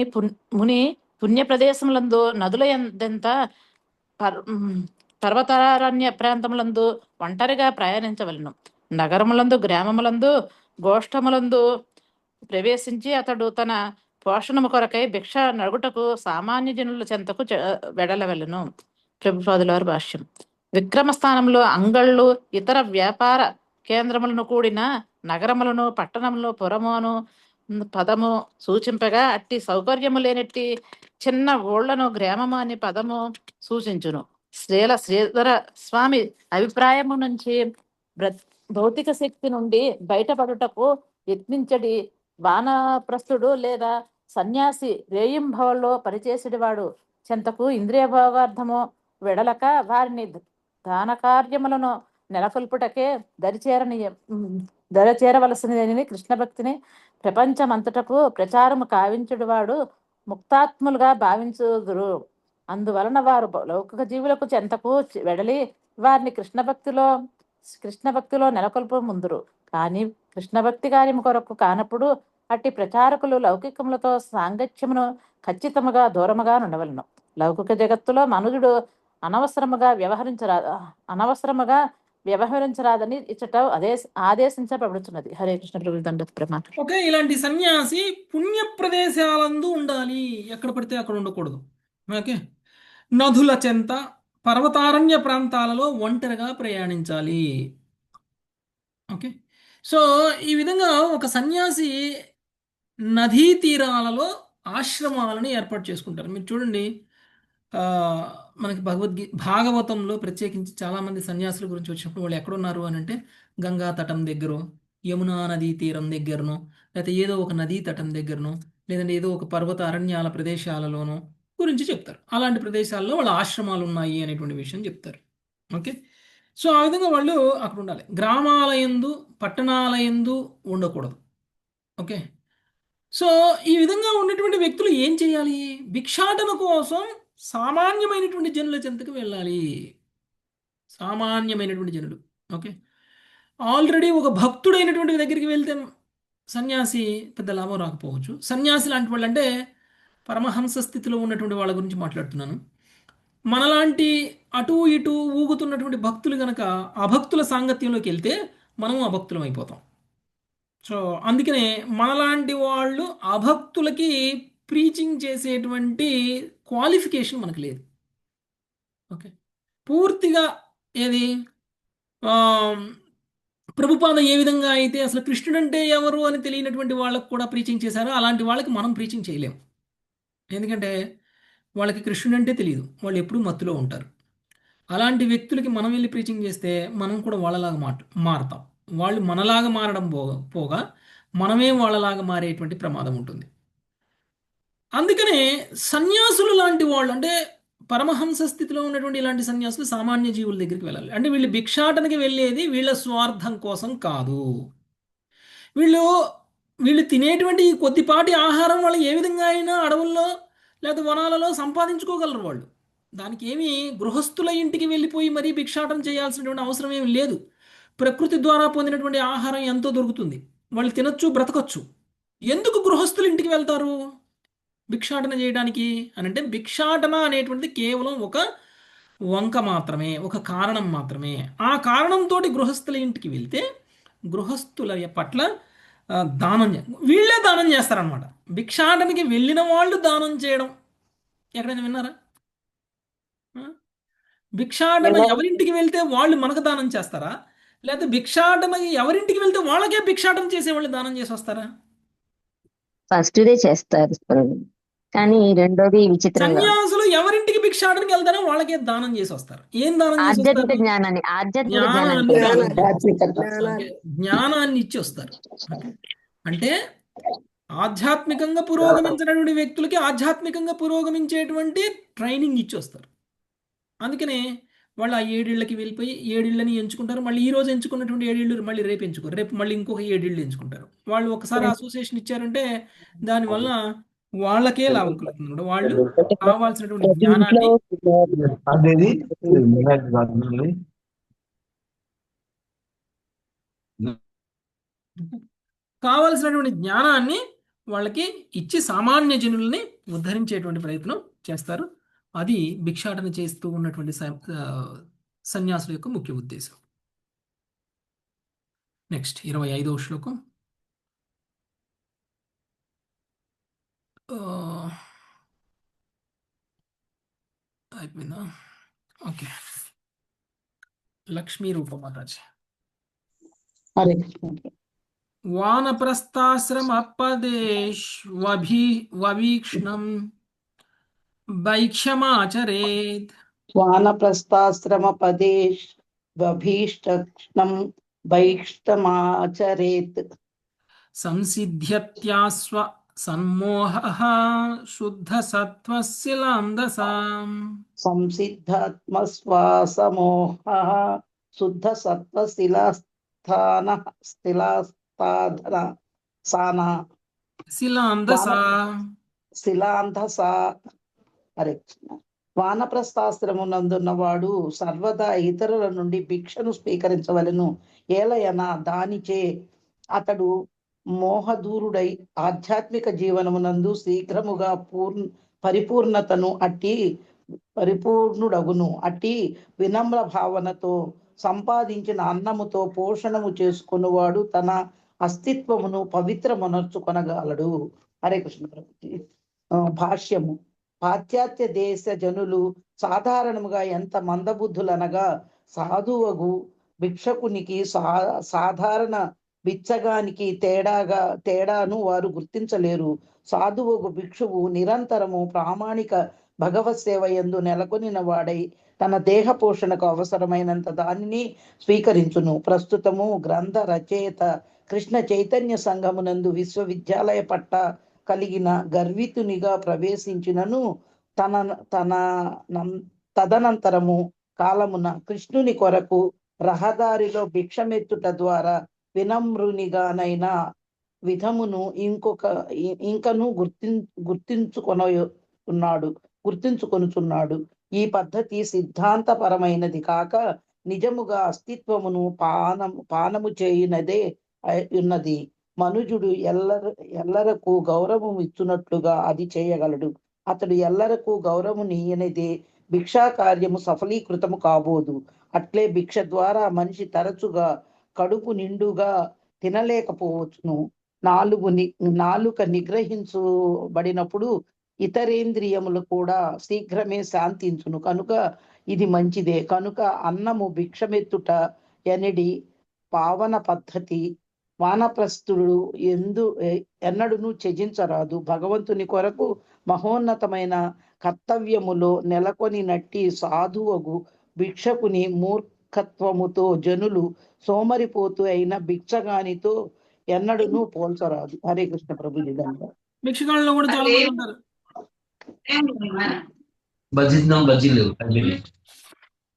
పుణ్య ప్రదేశములందు నదుల ఎందెంత పర్వతారణ్య ప్రాంతములందు ఒంటరిగా ప్రయాణించవలను. నగరములందు, గ్రామములందు, గోష్ఠములందు ప్రవేశించి అతడు తన పోషణము కొరకై భిక్ష నడుగుటకు సామాన్య జనుల చెంతకు వెడలవెలను. ప్రభుపాదుల వారి భాష్యం. విక్రమస్థానంలో అంగళ్ళు ఇతర వ్యాపార కేంద్రములను కూడిన నగరములను పట్టణములను పురమును పదము సూచింపగా అట్టి సౌకర్యము లేనట్టి చిన్న ఊళ్లను గ్రామము అని పదము సూచించును. శ్రీధర స్వామి అభిప్రాయము నుంచి భౌతిక శక్తి నుండి బయటపడుటకు యత్నించడి వానప్రస్థుడు లేదా సన్యాసి రేయింభవల్లో పనిచేసేవాడు చెంతకు ఇంద్రియ భోగార్థము వెడలక వారిని దాన కార్యములను నెలకొల్పుటకే దరిచేరవలసినదని కృష్ణ భక్తిని ప్రపంచమంతటకు ప్రచారము కావించుడువాడు ముక్తాత్ములుగా భావించుదురు. అందువలన వారు లౌకిక జీవులకు చెంతకు వెడలి వారిని కృష్ణ భక్తిలో నెలకొల్పు ముందురు. కానీ కృష్ణ భక్తి కార్యము కొరకు కానప్పుడు అట్టి ప్రచారకులు లౌకికములతో సాంగత్యమును ఖచ్చితముగా దూరముగా ఉండవలను. లౌకిక జగత్తులో మనుజుడు అనవసరముగా వ్యవహరించరాదని ఇచ్చట ఆదేశించబడుతున్నది. హరే కృష్ణ ప్రభు దండోత్ ప్రమాణం.
ఓకే, ఇలాంటి సన్యాసి పుణ్య ప్రదేశాలందు ఉండాలి, ఎక్కడ పడితే అక్కడ ఉండకూడదు. ఓకే, నదుల చెంత పర్వతారణ్య ప్రాంతాలలో ఒంటరిగా ప్రయాణించాలి. ఓకే, సో ఈ విధంగా ఒక సన్యాసి నదీ తీరాలలో ఆశ్రమాలను ఏర్పాటు చేసుకుంటారు. మీరు చూడండి, మనకి భాగవతంలో ప్రత్యేకించి చాలామంది సన్యాసుల గురించి వచ్చినప్పుడు వాళ్ళు ఎక్కడున్నారు అని అంటే గంగా తటం దగ్గర, యమునా నదీ తీరం దగ్గరనో, లేకపోతే ఏదో ఒక నదీ తటం దగ్గరనో, లేదంటే ఏదో ఒక పర్వత అరణ్యాల ప్రదేశాలలోనో గురించి చెప్తారు. అలాంటి ప్రదేశాల్లో వాళ్ళ ఆశ్రమాలు ఉన్నాయి అనేటువంటి విషయం చెప్తారు. ఓకే, సో ఆ విధంగా వాళ్ళు అక్కడ ఉండాలి. గ్రామాలయందు పట్టణాలయందు ఉండకూడదు. ఓకే, సో ఈ విధంగా ఉన్నటువంటి వ్యక్తులు ఏం చేయాలి? భిక్షాటన కోసం సామాన్యమైనటువంటి జనుల చెంతకు వెళ్ళాలి. సామాన్యమైనటువంటి జనులు. ఓకే, ఆల్రెడీ ఒక భక్తుడైనటువంటి దగ్గరికి వెళ్తే సన్యాసి పెద్ద లాభం రాకపోవచ్చు. సన్యాసి లాంటి వాళ్ళు అంటే పరమహంస స్థితిలో ఉన్నటువంటి వాళ్ళ గురించి మాట్లాడుతున్నాను. మనలాంటి అటు ఇటు ఊగుతున్నటువంటి భక్తులు కనుక అభక్తుల సాంగత్యంలోకి వెళ్తే మనము అభక్తులం అయిపోతాం. సో అందుకనే మనలాంటి వాళ్ళు అభక్తులకి ప్రీచింగ్ చేసేటువంటి క్వాలిఫికేషన్ మనకు లేదు. ఓకే, పూర్తిగా ఏది ప్రభుపాద ఏ విధంగా అయితే అసలు కృష్ణుడు అంటే ఎవరు అని తెలియనటువంటి వాళ్ళకు కూడా ప్రీచింగ్ చేశారో అలాంటి వాళ్ళకి మనం ప్రీచింగ్ చేయలేము. ఎందుకంటే వాళ్ళకి కృష్ణుడు అంటే తెలియదు, వాళ్ళు ఎప్పుడూ మత్తులో ఉంటారు. అలాంటి వ్యక్తులకి మనం వెళ్ళి ప్రీచింగ్ చేస్తే మనం కూడా వాళ్ళలాగా మారుతాం. వాళ్ళు మనలాగా మారడం పోగా మనమే వాళ్ళలాగా మారేటువంటి ప్రమాదం ఉంటుంది. అందుకనే సన్యాసులు లాంటి వాళ్ళు అంటే పరమహంస స్థితిలో ఉన్నటువంటి ఇలాంటి సన్యాసులు సామాన్య జీవుల దగ్గరికి వెళ్ళాలి. అంటే వీళ్ళు భిక్షాటనకి వెళ్ళేది వీళ్ళ స్వార్థం కోసం కాదు. వీళ్ళు తినేటువంటి కొద్దిపాటి ఆహారం వాళ్ళు ఏ విధంగా అయినా అడవుల్లో లేదా వనాలలో సంపాదించుకోగలరు. వాళ్ళు దానికి ఏమీ గృహస్థుల ఇంటికి వెళ్ళిపోయి మరీ భిక్షాటన చేయాల్సినటువంటి అవసరం ఏమి లేదు. ప్రకృతి ద్వారా పొందినటువంటి ఆహారం ఎంతో దొరుకుతుంది, వాళ్ళు తినొచ్చు, బ్రతకొచ్చు. ఎందుకు గృహస్థుల ఇంటికి వెళ్తారు భిక్షాటన చేయడానికి అని అంటే భిక్షాటన అనేటువంటిది కేవలం ఒక వంక మాత్రమే, ఒక కారణం మాత్రమే. ఆ కారణంతో గృహస్థుల ఇంటికి వెళ్తే గృహస్థుల పట్ల వీళ్ళే దానం చేస్తారనమాట. భిక్షాటనకి వెళ్ళిన వాళ్ళు దానం చేయడం ఎక్కడైనా విన్నారా? భిక్షాటన ఎవరింటికి వెళ్తే వాళ్ళు మనకు దానం చేస్తారా, లేకపోతే భిక్షాటన ఎవరింటికి వెళ్తే వాళ్ళకే భిక్షాటన చేసేవాళ్ళు దానం చేసి వస్తారా?
ఫస్ట్ డే చేస్తారు కానీ రెండోది విచిత్రంగా
సన్యాసులు ఎవరింటికి భిక్షాటనకి వెళ్తారో వాళ్ళకే దానం చేసి వస్తారు. ఏం దానం చేసి
ఆధ్యాత్మిక
జ్ఞానాన్ని ఇచ్చి వస్తారు. అంటే ఆధ్యాత్మికంగా పురోగమించినటువంటి వ్యక్తులకి ఆధ్యాత్మికంగా పురోగమించేటువంటి ట్రైనింగ్ ఇచ్చి వస్తారు. అందుకనే వాళ్ళు ఆ 7 ఇళ్ళకి వెళ్ళిపోయి 7 ఇళ్ళని ఎంచుకుంటారు. మళ్ళీ ఈ రోజు ఎంచుకున్నటువంటి 7 ఇళ్ళు మళ్ళీ రేపు ఎంచుకోరు, రేపు మళ్ళీ ఇంకొక 7 ఇళ్ళు ఎంచుకుంటారు. వాళ్ళు ఒకసారి అసోసియేషన్ ఇచ్చారంటే దానివల్ల వాళ్ళకే లాభం కలుగుతుంది. వాళ్ళు కావాల్సినటువంటి జ్ఞానాన్ని వాళ్ళకి ఇచ్చి సామాన్య జనుల్ని ఉద్ధరించేటువంటి ప్రయత్నం చేస్తారు. అది భిక్షాటన చేస్తూ ఉన్నటువంటి సన్యాసుల యొక్క ముఖ్య ఉద్దేశం. నెక్స్ట్ 25వ శ్లోకం. అయిపోయిందా? ఓకే, లక్ష్మీ రూప మాతాజీ.
హరే కృష్ణ.
వానప్రస్థాశ్రమపదేశ్ వైక్షమాచరేత్
వానప్రస్థాశ్రమ పదేశ్ వభీష్టం వైష్టమాచరేత్
సంసిద్ధ్యత్యాస్వ సన్మోహః శుద్ధ సత్వశిలాందసాం
సంసిద్ధాత్మశ్వాసమోహ శుద్ధ సత్వశిలాస్థాన స్థిలాస్థాధన సాన
శిలాందసా
శిలాంధసా. హరే కృష్ణ. వానప్రస్థాశ్రమునందున్నవాడు సర్వదా ఇతరుల నుండి భిక్షను స్వీకరించవలెను. ఏలయన దానిచే అతడు మోహదూరుడై ఆధ్యాత్మిక జీవనమునందు శీఘ్రముగా పరిపూర్ణుడగును. అట్టి వినమ్ర భావనతో సంపాదించిన అన్నముతో పోషణము చేసుకున్నవాడు తన అస్తిత్వమును పవిత్రమునర్చుకొనగలడు. హరే కృష్ణ ప్రభుజీ. భాష్యము. పాశ్చాత్య దేశ జనులు సాధారణముగా ఎంత మందబుద్ధులనగా సాధువగు భిక్షకునికి సాధారణ బిచ్చగానికి తేడాను వారు గుర్తించలేరు. సాధువగు భిక్షువు నిరంతరము ప్రామాణిక భగవత్ సేవ యందు నెలకొనిన వాడై తన దేహ పోషణకు అవసరమైనంత దానిని స్వీకరించును. ప్రస్తుతము గ్రంథ రచయిత కృష్ణ చైతన్య సంఘమునందు విశ్వవిద్యాలయ పట్ట కలిగిన గర్వితునిగా ప్రవేశించినను తదనంతరము కాలమున కృష్ణుని కొరకు రహదారిలో భిక్షమెత్తుట ద్వారా వినమ్రునిగానైన విధమును ఇంకను గుర్తించుకొనుచున్నాడు. ఈ పద్ధతి సిద్ధాంతపరమైనది కాక నిజముగా అస్తిత్వమును పానము చేయునదే ఉన్నది. మనుజుడు ఎల్లరకు గౌరవం ఇచ్చునట్లుగా అది చేయగలడు. అతడు ఎల్లరకు గౌరవనీయనిదే భిక్షా కార్యము సఫలీకృతము కాబోదు. అట్లే భిక్ష ద్వారా మనిషి తరచుగా కడుపు నిండుగా తినలేకపోవచ్చును. నాలుక నిగ్రహించబడినప్పుడు ఇతరేంద్రియములు కూడా శీఘ్రమే శాంతించును. కనుక ఇది మంచిదే. కనుక అన్నము భిక్షమెత్తుట ఎనడి పావన పద్ధతి వానప్రస్థుడు ఎన్నడును త్యజించరాదు. భగవంతుని కొరకు మహోన్నతమైన కర్తవ్యములో నెలకొని నట్టి సాధువగు భిక్షకుని మూర్ఖత్వముతో జనులు సోమరిపోతు అయిన భిక్షగానితో ఎన్నడును పోల్చరాదు. హరే కృష్ణ ప్రభుజీ.
భిక్షగాళ్ళలో కూడా చాలా మంది ఉంటారు.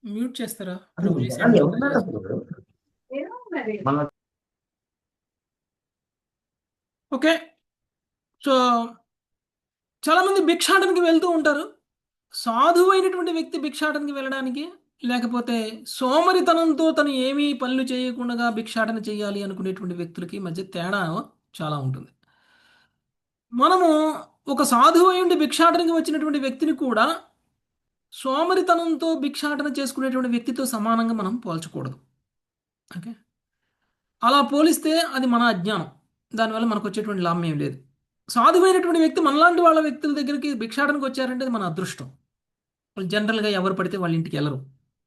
మ్యూట్ చేస్తారా ప్రభుజీ? ఓకే, సో చాలా మంది భిక్షాటనకి వెళ్తూ ఉంటారు. సాధువైనటువంటి వ్యక్తి భిక్షాటనకి వెళ్ళడానికి, లేకపోతే సోమరితనంతో తను ఏమీ పనులు చేయకుండా భిక్షాటన చేయాలి అనుకునేటువంటి వ్యక్తులకి మధ్య తేడా చాలా ఉంటుంది. మనము ఒక సాధువై ఉండి భిక్షాటనకి వచ్చినటువంటి వ్యక్తిని కూడా సోమరితనంతో భిక్షాటన చేసుకునేటువంటి వ్యక్తితో సమానంగా మనం పోల్చకూడదు. ఓకే, అలా పోలిస్తే అది మన అజ్ఞానం. దానివల్ల మనకు వచ్చేటువంటి లాభం ఏం లేదు. సాధువైనటువంటి వ్యక్తి మనలాంటి వాళ్ళ వ్యక్తుల దగ్గరికి భిక్షాటనకు వచ్చారంటే అది మన అదృష్టం. వాళ్ళు జనరల్గా ఎవరు పడితే వాళ్ళ ఇంటికి వెళ్ళరు.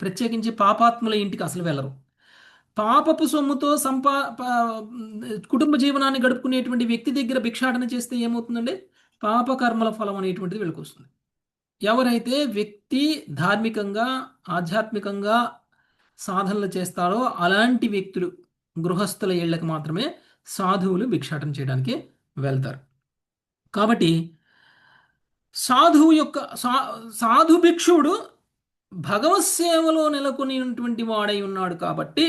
ప్రత్యేకించి పాపాత్ముల ఇంటికి అసలు వెళ్ళరు. పాపపు సొమ్ముతో కుటుంబ జీవనాన్ని గడుపుకునేటువంటి వ్యక్తి దగ్గర భిక్షాటన చేస్తే ఏమవుతుందంటే పాపకర్మల ఫలం అనేటువంటిది వీళ్ళకి వస్తుంది. ఎవరైతే వ్యక్తి ధార్మికంగా ఆధ్యాత్మికంగా సాధనలు చేస్తారో అలాంటి వ్యక్తులు గృహస్థుల ఇళ్లకు మాత్రమే సాధువులు భిక్షాటన చేయడానికి వెళ్తారు. కాబట్టి సాధు భిక్షువుడు భగవత్ సేవలో నెలకొనినటువంటి వాడై ఉన్నాడు. కాబట్టి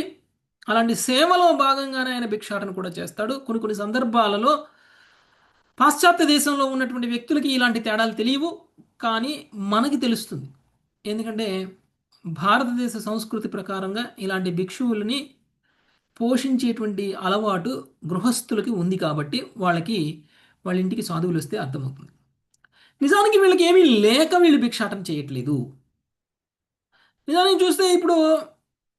అలాంటి సేవలో భాగంగానే ఆయన భిక్షాటన కూడా చేస్తాడు. కొన్ని సందర్భాలలో పాశ్చాత్య దేశంలో ఉన్నటువంటి వ్యక్తులకి ఇలాంటి తేడాలు తెలియవు, కానీ మనకి తెలుస్తుంది. ఎందుకంటే భారతదేశ సంస్కృతి ప్రకారంగా ఇలాంటి భిక్షువులని పోషించేటువంటి అలవాటు గృహస్థులకి ఉంది. కాబట్టి వాళ్ళ ఇంటికి సాధువులు వస్తే అర్థమవుతుంది. నిజానికి వీళ్ళకి ఏమీ లేక వీళ్ళు భిక్షాటన చేయట్లేదు. నిజానికి చూస్తే ఇప్పుడు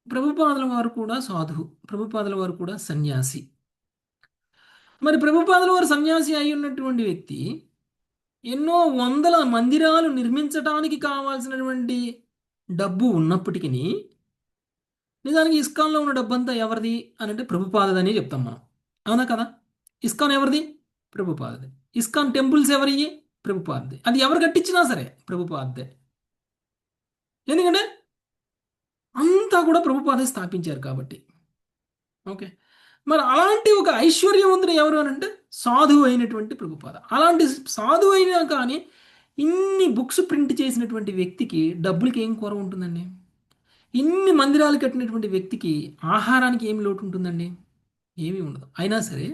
ప్రభుపాదుల వారు కూడా సాధువు, ప్రభుపాదుల వారు కూడా సన్యాసి. మరి ప్రభుపాదుల వారు సన్యాసి అయి ఉన్నటువంటి వ్యక్తి ఎన్నో వందల మందిరాలు నిర్మించటానికి కావాల్సినటువంటి డబ్బు ఉన్నప్పటికీ నిజానికి ఇస్కాన్లో ఉన్న డబ్బంతా ఎవరిది అని అంటే ప్రభుపాదదని చెప్తాం మనం. అవునా కదా? ఇస్కాన్ ఎవరిది? ప్రభుపాదది. ఇస్కాన్ టెంపుల్స్ ఎవరివి? ప్రభుపాదది. అది ఎవరు కట్టించినా సరే ప్రభుపాదదే. ఎందుకంటే అంతా కూడా ప్రభుపాదే స్థాపించారు కాబట్టి. ఓకే. మరి అలాంటి ఒక ఐశ్వర్యవంతుడు ఎవరు అని అంటే సాధువు అయినటువంటి ప్రభుపాద. అలాంటి సాధువు అయినా కానీ ఇన్ని బుక్స్ ప్రింట్ చేసినటువంటి వ్యక్తికి డబ్బులకి ఏం కొరవ ఉంటుందండి? ఇన్ని మందిరాలు కట్టినటువంటి వ్యక్తికి ఆహారానికి ఏమి లోటు ఉంటుందండి? ఏమీ ఉండదు. అయినా సరే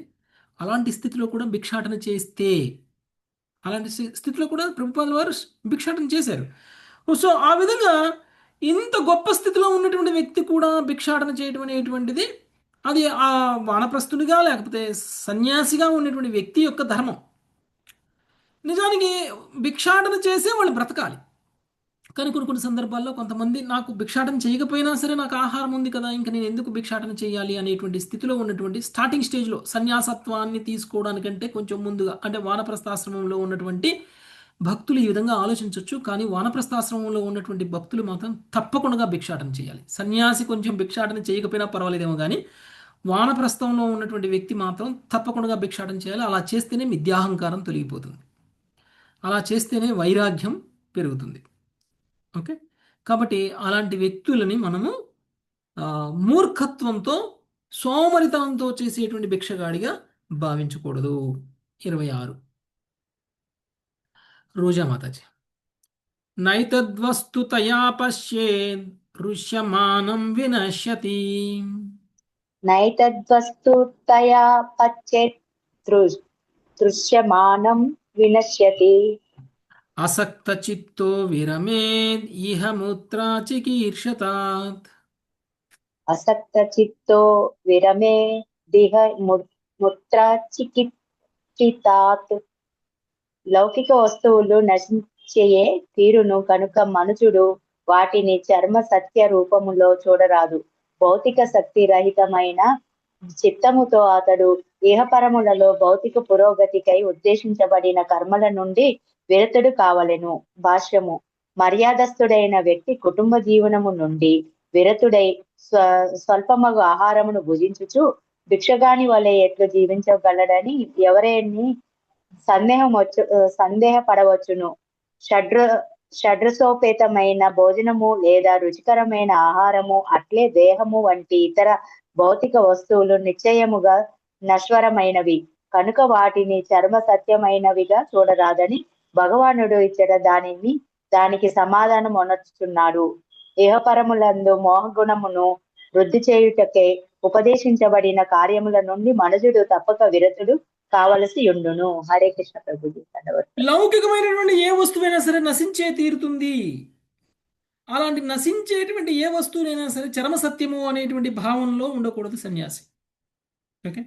అలాంటి స్థితిలో కూడా భిక్షాటన చేస్తే, అలాంటి స్థితిలో కూడా ప్రభుపాదుల వారు భిక్షాటన చేశారు. సో ఆ విధంగా ఇంత గొప్ప స్థితిలో ఉన్నటువంటి వ్యక్తి కూడా భిక్షాటన చేయడం అనేటువంటిది అది ఆ వానప్రస్థునిగా లేకపోతే సన్యాసిగా ఉన్నటువంటి వ్యక్తి యొక్క ధర్మం. నిజానికి భిక్షాటన చేసే వాళ్ళు బ్రతకాలి. కానీ కొన్ని సందర్భాల్లో కొంతమంది నాకు భిక్షాటన చేయకపోయినా సరే నాకు ఆహారం ఉంది కదా, ఇంకా నేను ఎందుకు భిక్షాటన చేయాలి అనేటువంటి స్థితిలో ఉన్నటువంటి స్టార్టింగ్ స్టేజ్లో సన్యాసత్వాన్ని తీసుకోవడానికంటే కొంచెం ముందుగా అంటే వానప్రస్థాశ్రమంలో ఉన్నటువంటి భక్తులు ఈ విధంగా ఆలోచించవచ్చు. కానీ వానప్రస్థాశ్రమంలో ఉన్నటువంటి భక్తులు మాత్రం తప్పకుండా భిక్షాటన చేయాలి. సన్యాసి కొంచెం భిక్షాటన చేయకపోయినా పర్వాలేదేమో కానీ వానప్రస్థంలో ఉన్నటువంటి వ్యక్తి మాత్రం తప్పకుండా భిక్షాటన చేయాలి. అలా చేస్తేనే మిథ్యాహంకారం తొలగిపోతుంది. అలా చేస్తేనే వైరాగ్యం పెరుగుతుంది. ఓకే. కాబట్టి అలాంటి వ్యక్తులని మనము మూర్ఖత్వంతో సోమరితనంతో చేసేటువంటి భిక్షగాడిగా భావించకూడదు. 26 రోజా మాతాజీ. నైతద్వస్తు తయా పశ్యేద్ దృశ్యమానం వినశ్యతి.
నైతద్వస్తు తయా పశ్చేత్ దృశ్యమానం వినశ్యతి.
అసక్త చిత్తో విరమేద్ ఇహ ముత్రా చికీర్షతాత్.
అసక్త చిత్తో విరమే దిహ ముత్రా చికిత్సితాత్. లౌకిక వస్తువులు నశించే తీరును కనుక మనుషుడు వాటిని చర్మ సత్య రూపములో చూడరాదు. భౌతిక శక్తి రహితమైన చిత్తముతో అతడు ఇహపరములలో భౌతిక పురోగతికై ఉద్దేశించబడిన కర్మల నుండి విరతుడు కావలెను. భాష్యము. మర్యాదస్తుడైన వ్యక్తి కుటుంబ జీవనము నుండి విరతుడై స్వల్పమగు ఆహారమును భుజించుచు భిక్షగాని వలె ఎట్లు జీవించగలడని ఎవరేని సందేహపడవచ్చును. షడ్రసోపేతమైన భోజనము లేదా రుచికరమైన ఆహారము అట్లే దేహము వంటి ఇతర భౌతిక వస్తువులు నిశ్చయముగా నశ్వరమైనవి కనుక వాటిని చర్మ సత్యమైనవిగా చూడరాదని భగవానుడు ఇచ్చట దానికి సమాధానం అనర్చుచున్నాడు. ఇహపరములందు మోహగుణమును వృద్ధి చేయుటకే ఉపదేశించబడిన కార్యముల నుండి మనుజుడు తప్పక విరతుడు కావలసి ఉండును. హరే కృష్ణ ప్రభుజీ.
లౌకికమైనటువంటి ఏ వస్తువైనా సరే నశించే తీరుతుంది. అలాంటి నశించేటువంటి ఏ వస్తువునైనా సరే చరమ సత్యము అనేటువంటి భావనలో ఉండకూడదు సన్యాసి. ఓకే.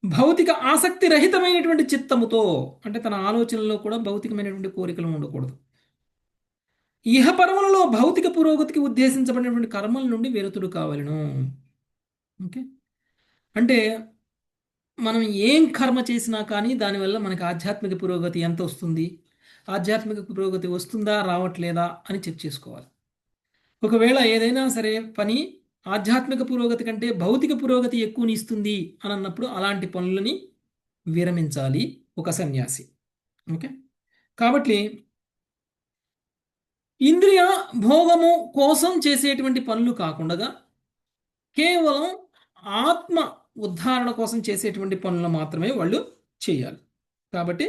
భౌతిక ఆసక్తి రహితమైనటువంటి చిత్తముతో అంటే తన ఆలోచనలో కూడా భౌతికమైనటువంటి కోరికలు ఉండకూడదు. ఇహపరములలో భౌతిక పురోగతికి ఉద్దేశించబడినటువంటి కర్మల నుండి విరతుడు కావాలను. ఓకే. అంటే మనం ఏం కర్మ చేసినా కానీ దానివల్ల మనకి ఆధ్యాత్మిక పురోగతి ఎంత వస్తుంది, ఆధ్యాత్మిక పురోగతి వస్తుందా రావట్లేదా అని చెక్ చేసుకోవాలి. ఒకవేళ ఏదైనా సరే పని ఆధ్యాత్మిక పురోగతి కంటే భౌతిక పురోగతి ఎక్కువని ఇస్తుంది అని అన్నప్పుడు అలాంటి పనులని విరమించాలి ఒక సన్యాసి. ఓకే. కాబట్టి ఇంద్రియ భోగము కోసం చేసేటువంటి పనులు కాకుండా కేవలం ఆత్మ ఉద్ధారణ కోసం చేసేటువంటి పనులు మాత్రమే వాళ్ళు చేయాలి. కాబట్టి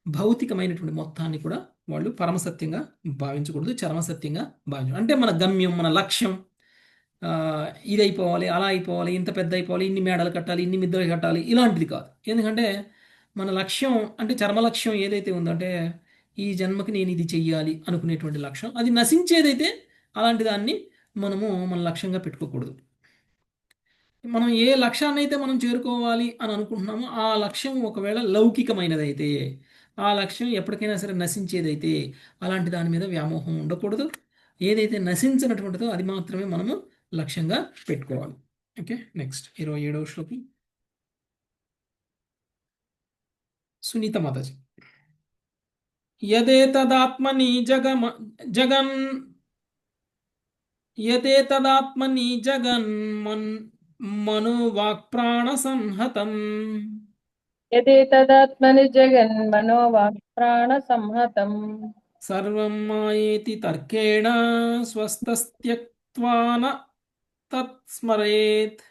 భౌతికమైనటువంటి మొత్తాన్ని కూడా వాళ్ళు పరమసత్యంగా భావించకూడదు, చరమసత్యంగా భావించకూడదు. అంటే మన గమ్యం, మన లక్ష్యం ఇది అయిపోవాలి, అలా అయిపోవాలి, ఇంత పెద్ద అయిపోవాలి, ఇన్ని మేడలు కట్టాలి, ఇన్ని మిద్దెలు కట్టాలి, ఇలాంటిది కాదు. ఎందుకంటే మన లక్ష్యం అంటే చర్మ లక్ష్యం ఏదైతే ఉందో అంటే ఈ జన్మకి నేను ఇది చెయ్యాలి అనుకునేటువంటి లక్ష్యం, అది నశించేదైతే అలాంటి దాన్ని మనము మన లక్ష్యంగా పెట్టుకోకూడదు. మనం ఏ లక్ష్యాన్ని అయితే మనం చేరుకోవాలి అని అనుకుంటున్నామో ఆ లక్ష్యం ఒకవేళ లౌకికమైనదైతే, ఆ లక్ష్యం ఎప్పటికైనా సరే నశించేదైతే అలాంటి దాని మీద వ్యామోహం ఉండకూడదు. ఏదైతే నశించినటువంటిదో అది మాత్రమే మనము లక్ష్యంగా పెట్టుకోవాలి. ఓకే. నెక్స్ట్ 27వ శ్లోకం సునీత మాతాజీ. యదేతదాత్మని జగన్ యతేతదాత్మని మనోవాక్ప్రాణ సంహతం
యదేతదాత్మని జగన్మనోవాక్ప్రాణసంహతం
సర్వం మాయేతి తర్కేణ స్వస్తస్త్యక్త్వా న తత్స్మరేత్.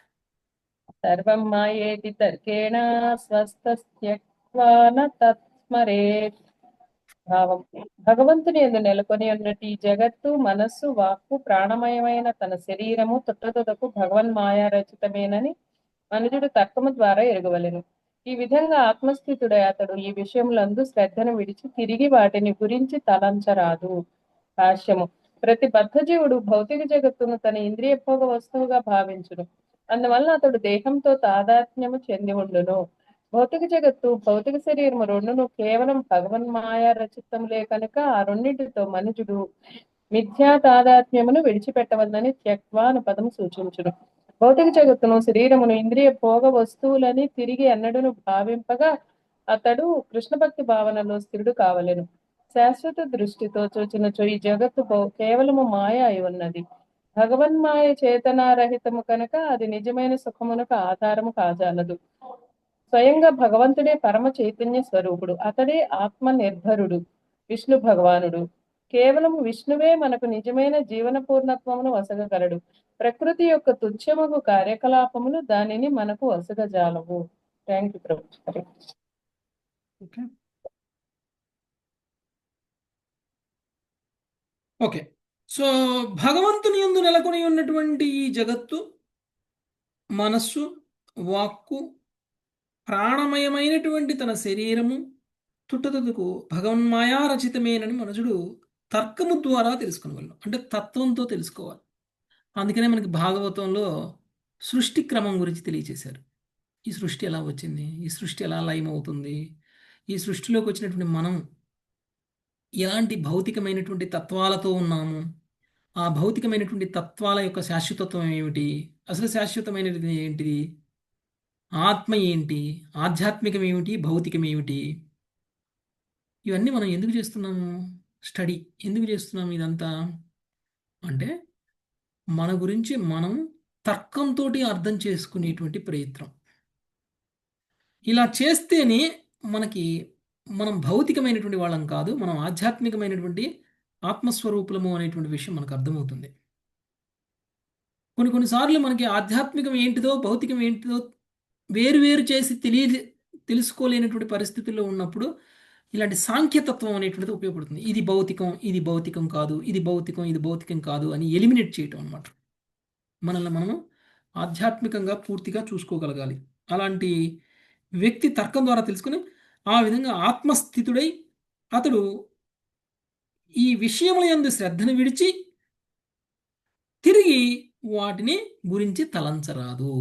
సర్వం మాయేతి తర్కేణ స్వస్థస్త్యక్త్వా న తత్స్మరేత్. భావం: భగవంతుని యందు నెలకొని ఉన్నటి ఈ జగత్తు మనస్సు వాక్కు ప్రాణమయమైన తన శరీరము తుట్టతుదకు భగవన్మాయా రచితమేనని మనుజుడు తర్కము ద్వారా ఎరుగవలెను. ఈ విధంగా ఆత్మస్థితుడై అతడు ఈ విషయములందు శ్రద్ధను విడిచి తిరిగి వాటిని గురించి తలంచరాదు. భాష్యము: ప్రతి బద్ధజీవుడు భౌతిక జగత్తును తన ఇంద్రియ భోగ వస్తువుగా భావించును. అందువల్ల అతడు దేహంతో తాదాత్మ్యము చెంది ఉండును. భౌతిక జగత్తు భౌతిక శరీరము రెండును కేవలం భగవన్మాయా రచితములే కనుక ఆ రెండింటితో మనుజుడు మిథ్యా తాదాత్మ్యమును విడిచిపెట్టవద్దని త్యక్వా అను పదం సూచించును. భౌతిక జగత్తును శరీరమును ఇంద్రియ భోగ వస్తువులని తిరిగి ఎన్నడూను భావింపగా అతడు కృష్ణ భక్తి భావనలో స్థిరుడు కావలెను. శాశ్వత దృష్టితో చూచినచో ఈ జగత్తు కేవలము మాయ అయి ఉన్నది. భగవన్మాయ చేతనారహితము కనుక అది నిజమైన సుఖమునకు ఆధారము కాజాలదు. స్వయంగా భగవంతుడే పరమ చైతన్య స్వరూపుడు. అతడే ఆత్మ నిర్భరుడు, విష్ణు భగవానుడు. కేవలం విష్ణువే మనకు నిజమైన జీవన పూర్ణత్వమును వసగగలడు. ప్రకృతి యొక్క తుచ్చముగు కార్యకలాపములు దానిని మనకు వసగజాలవు. థ్యాంక్ యూ ప్రభు. Hare Krishna.
Okay okay so భగవంతుని యందు నెలకొని ఉన్నటువంటి ఈ జగత్తు మనస్సు వాక్కు ప్రాణమయమైనటువంటి తన శరీరము తుట్టతుదకు భగవన్మాయా రచితమేనని మనుషుడు తర్కము ద్వారా తెలుసుకోగలను, అంటే తత్వంతో తెలుసుకోవాలి. అందుకనే మనకి భాగవతంలో సృష్టి క్రమం గురించి తెలియచేశారు. ఈ సృష్టి ఎలా వచ్చింది, ఈ సృష్టి ఎలా లయమవుతుంది, ఈ సృష్టిలోకి వచ్చినటువంటి మనం ఎలాంటి భౌతికమైనటువంటి తత్వాలతో ఉన్నాము, ఆ భౌతికమైనటువంటి తత్వాల యొక్క శాశ్వతత్వం ఏమిటి, అసలు శాశ్వతమైనది ఏంటిది, ఆత్మ ఏంటి, ఆధ్యాత్మికం ఏమిటి, భౌతికం ఏమిటి, ఇవన్నీ మనం ఎందుకు చేస్తున్నాము, స్టడీ ఎందుకు చేస్తున్నాము ఇదంతా అంటే మన గురించి మనం తర్కంతో అర్థం చేసుకునేటువంటి ప్రయత్నం. ఇలా చేస్తేనే మనం భౌతికమైనటువంటి వాళ్ళం కాదు, మనం ఆధ్యాత్మికమైనటువంటి ఆత్మస్వరూపులము అనేటువంటి విషయం మనకు అర్థమవుతుంది. కొన్నిసార్లు మనకి ఆధ్యాత్మికం ఏంటిదో భౌతికం ఏంటిదో వేరు చేసి తెలుసుకోలేనటువంటి పరిస్థితుల్లో ఉన్నప్పుడు ఇలాంటి సాంఖ్యతత్వం అనేటువంటిది ఉపయోగపడుతుంది. ఇది భౌతికం కాదు, ఇది భౌతికం కాదు అని ఎలిమినేట్ చేయటం అన్నమాట. మనల్ని మనము ఆధ్యాత్మికంగా పూర్తిగా చూసుకోగలగాలి. అలాంటి వ్యక్తి తర్కం ద్వారా తెలుసుకుని ఆ విధంగా ఆత్మస్థితుడై అతడు ఈ విషయముల యందు శ్రద్ధను విడిచి తిరిగి వాటిని గురించి తలంచరాదు.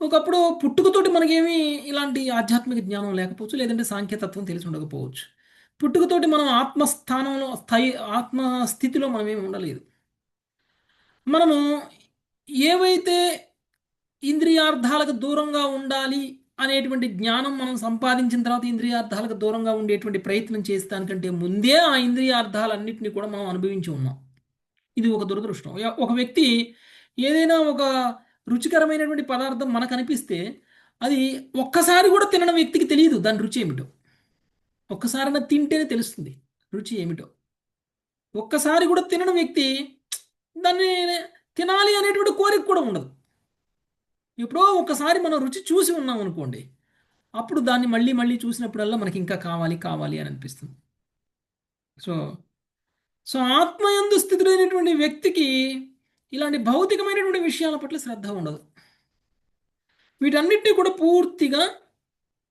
ఒకప్పుడు పుట్టుకతోటి మనకేమీ ఇలాంటి ఆధ్యాత్మిక జ్ఞానం లేకపోవచ్చు, లేదంటే సాంఖ్యతత్వం తెలిసి ఉండకపోవచ్చు. పుట్టుకతోటి మనం ఆత్మస్థితిలో మనమేమి ఉండలేదు. మనము ఏవైతే ఇంద్రియార్థాలకు దూరంగా ఉండాలి అనేటువంటి జ్ఞానం మనం సంపాదించిన తర్వాత ఇంద్రియార్థాలకు దూరంగా ఉండేటువంటి ప్రయత్నం చేస్తానికంటే ముందే ఆ ఇంద్రియార్థాలన్నింటినీ కూడా మనం అనుభవించి ఉన్నాం. ఇది ఒక దురదృష్టం. ఒక వ్యక్తి ఏదైనా ఒక రుచికరమైనటువంటి పదార్థం మనకు అనిపిస్తే అది ఒక్కసారి కూడా తినడం వ్యక్తికి తెలియదు దాని రుచి ఏమిటో. ఒక్కసారైనా తింటేనే తెలుస్తుంది రుచి ఏమిటో. ఒక్కసారి కూడా తినడం వ్యక్తి దాన్ని తినాలి అనేటువంటి కోరిక కూడా ఉండదు. ఎప్పుడో ఒకసారి మనం రుచి చూసి ఉన్నాం అనుకోండి, అప్పుడు దాన్ని మళ్ళీ చూసినప్పుడల్లా మనకి ఇంకా కావాలి అని అనిపిస్తుంది. సో ఆత్మయందు స్థితుడైనటువంటి వ్యక్తికి ఇలాంటి భౌతికమైనటువంటి విషయాల పట్ల శ్రద్ధ ఉండదు. వీటన్నిటినీ కూడా పూర్తిగా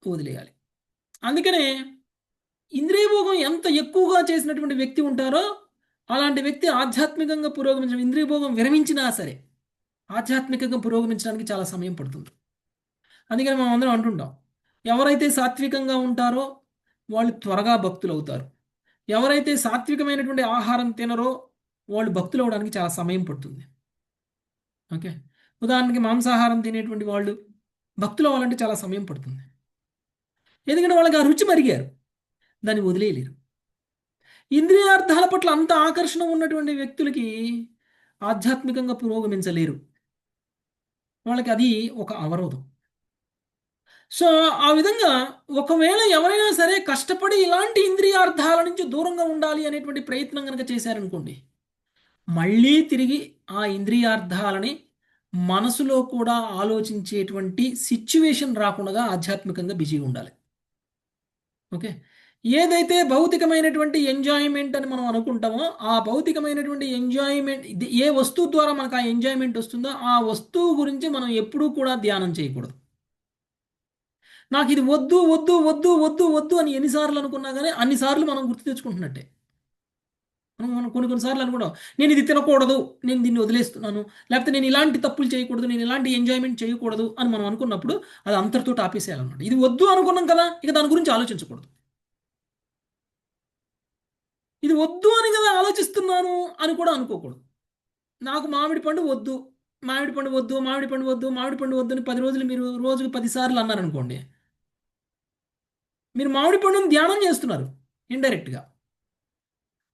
వదిలేయాలి. అందుకనే ఇంద్రియభోగం ఎంత ఎక్కువగా చేసినటువంటి వ్యక్తి ఉంటారో అలాంటి వ్యక్తి ఆధ్యాత్మికంగా పురోగమించడం, ఇంద్రియభోగం విరమించినా సరే ఆధ్యాత్మికంగా పురోగమించడానికి చాలా సమయం పడుతుంది. అందుకని మనం అందరం అంటుంటాం, ఎవరైతే సాత్వికంగా ఉంటారో వాళ్ళు త్వరగా భక్తులు అవుతారు, ఎవరైతే సాత్వికమైనటువంటి ఆహారం తినరో వాళ్ళు భక్తులు అవడానికి చాలా సమయం పడుతుంది. ఓకే, ఉదాహరణకి మాంసాహారం తినేటువంటి వాళ్ళు భక్తులు అవ్వాలంటే చాలా సమయం పడుతుంది. ఎందుకంటే వాళ్ళకి ఆ రుచి మరిగారు, దాన్ని వదిలేయలేరు. ఇంద్రియార్థాల పట్ల అంత ఆకర్షణ ఉన్నటువంటి వ్యక్తులకి ఆధ్యాత్మికంగా పురోగమించలేరు. వాళ్ళకి అది ఒక అవరోధం. సో ఆ విధంగా ఒకవేళ ఎవరైనా సరే కష్టపడి ఇలాంటి ఇంద్రియార్థాల నుంచి దూరంగా ఉండాలి అనేటువంటి ప్రయత్నం కనుక చేశారనుకోండి, మళ్ళీ తిరిగి ఆ ఇంద్రియార్థాలని మనసులో కూడా ఆలోచించేటువంటి సిచ్యువేషన్ రాకుండా ఆధ్యాత్మికంగా బిజీగా ఉండాలి. ఓకే, ఏదైతే భౌతికమైనటువంటి ఎంజాయ్మెంట్ అని మనం అనుకుంటామో ఆ భౌతికమైనటువంటి ఎంజాయ్మెంట్, ఏ వస్తువు ద్వారా మనకు ఆ ఎంజాయ్మెంట్ వస్తుందో ఆ వస్తువు గురించి మనం ఎప్పుడూ కూడా ధ్యానం చేయకూడదు. నాకు ఇది వద్దు వద్దు వద్దు వద్దు వద్దు అని ఎన్నిసార్లు అనుకున్నా కానీ అన్నిసార్లు మనం గుర్తు తెచ్చుకుంటున్నట్టే. మనం కొన్నిసార్లు అనుకుంటాం, నేను ఇది తినకూడదు, నేను దీన్ని వదిలేస్తున్నాను, లేకపోతే నేను ఇలాంటి తప్పులు చేయకూడదు, నేను ఇలాంటి ఎంజాయ్మెంట్ చేయకూడదు అని మనం అనుకున్నప్పుడు అది అంతటితో ఆపేసేయాలన్నమాట. ఇది వద్దు అనుకున్నాం కదా, ఇక దాని గురించి ఆలోచించకూడదు. ఇది వద్దు అని కదా ఆలోచిస్తున్నాను అని కూడా అనుకోకూడదు. నాకు మామిడి పండు వద్దు, మామిడి పండు వద్దు, మామిడి పండు వద్దు, మామిడి పండు వద్దు అని 10 రోజులు మీరు రోజుకు 10 సార్లు అన్నారనుకోండి, మీరు మామిడి పండుని ధ్యానం చేస్తున్నారు ఇండైరెక్ట్గా.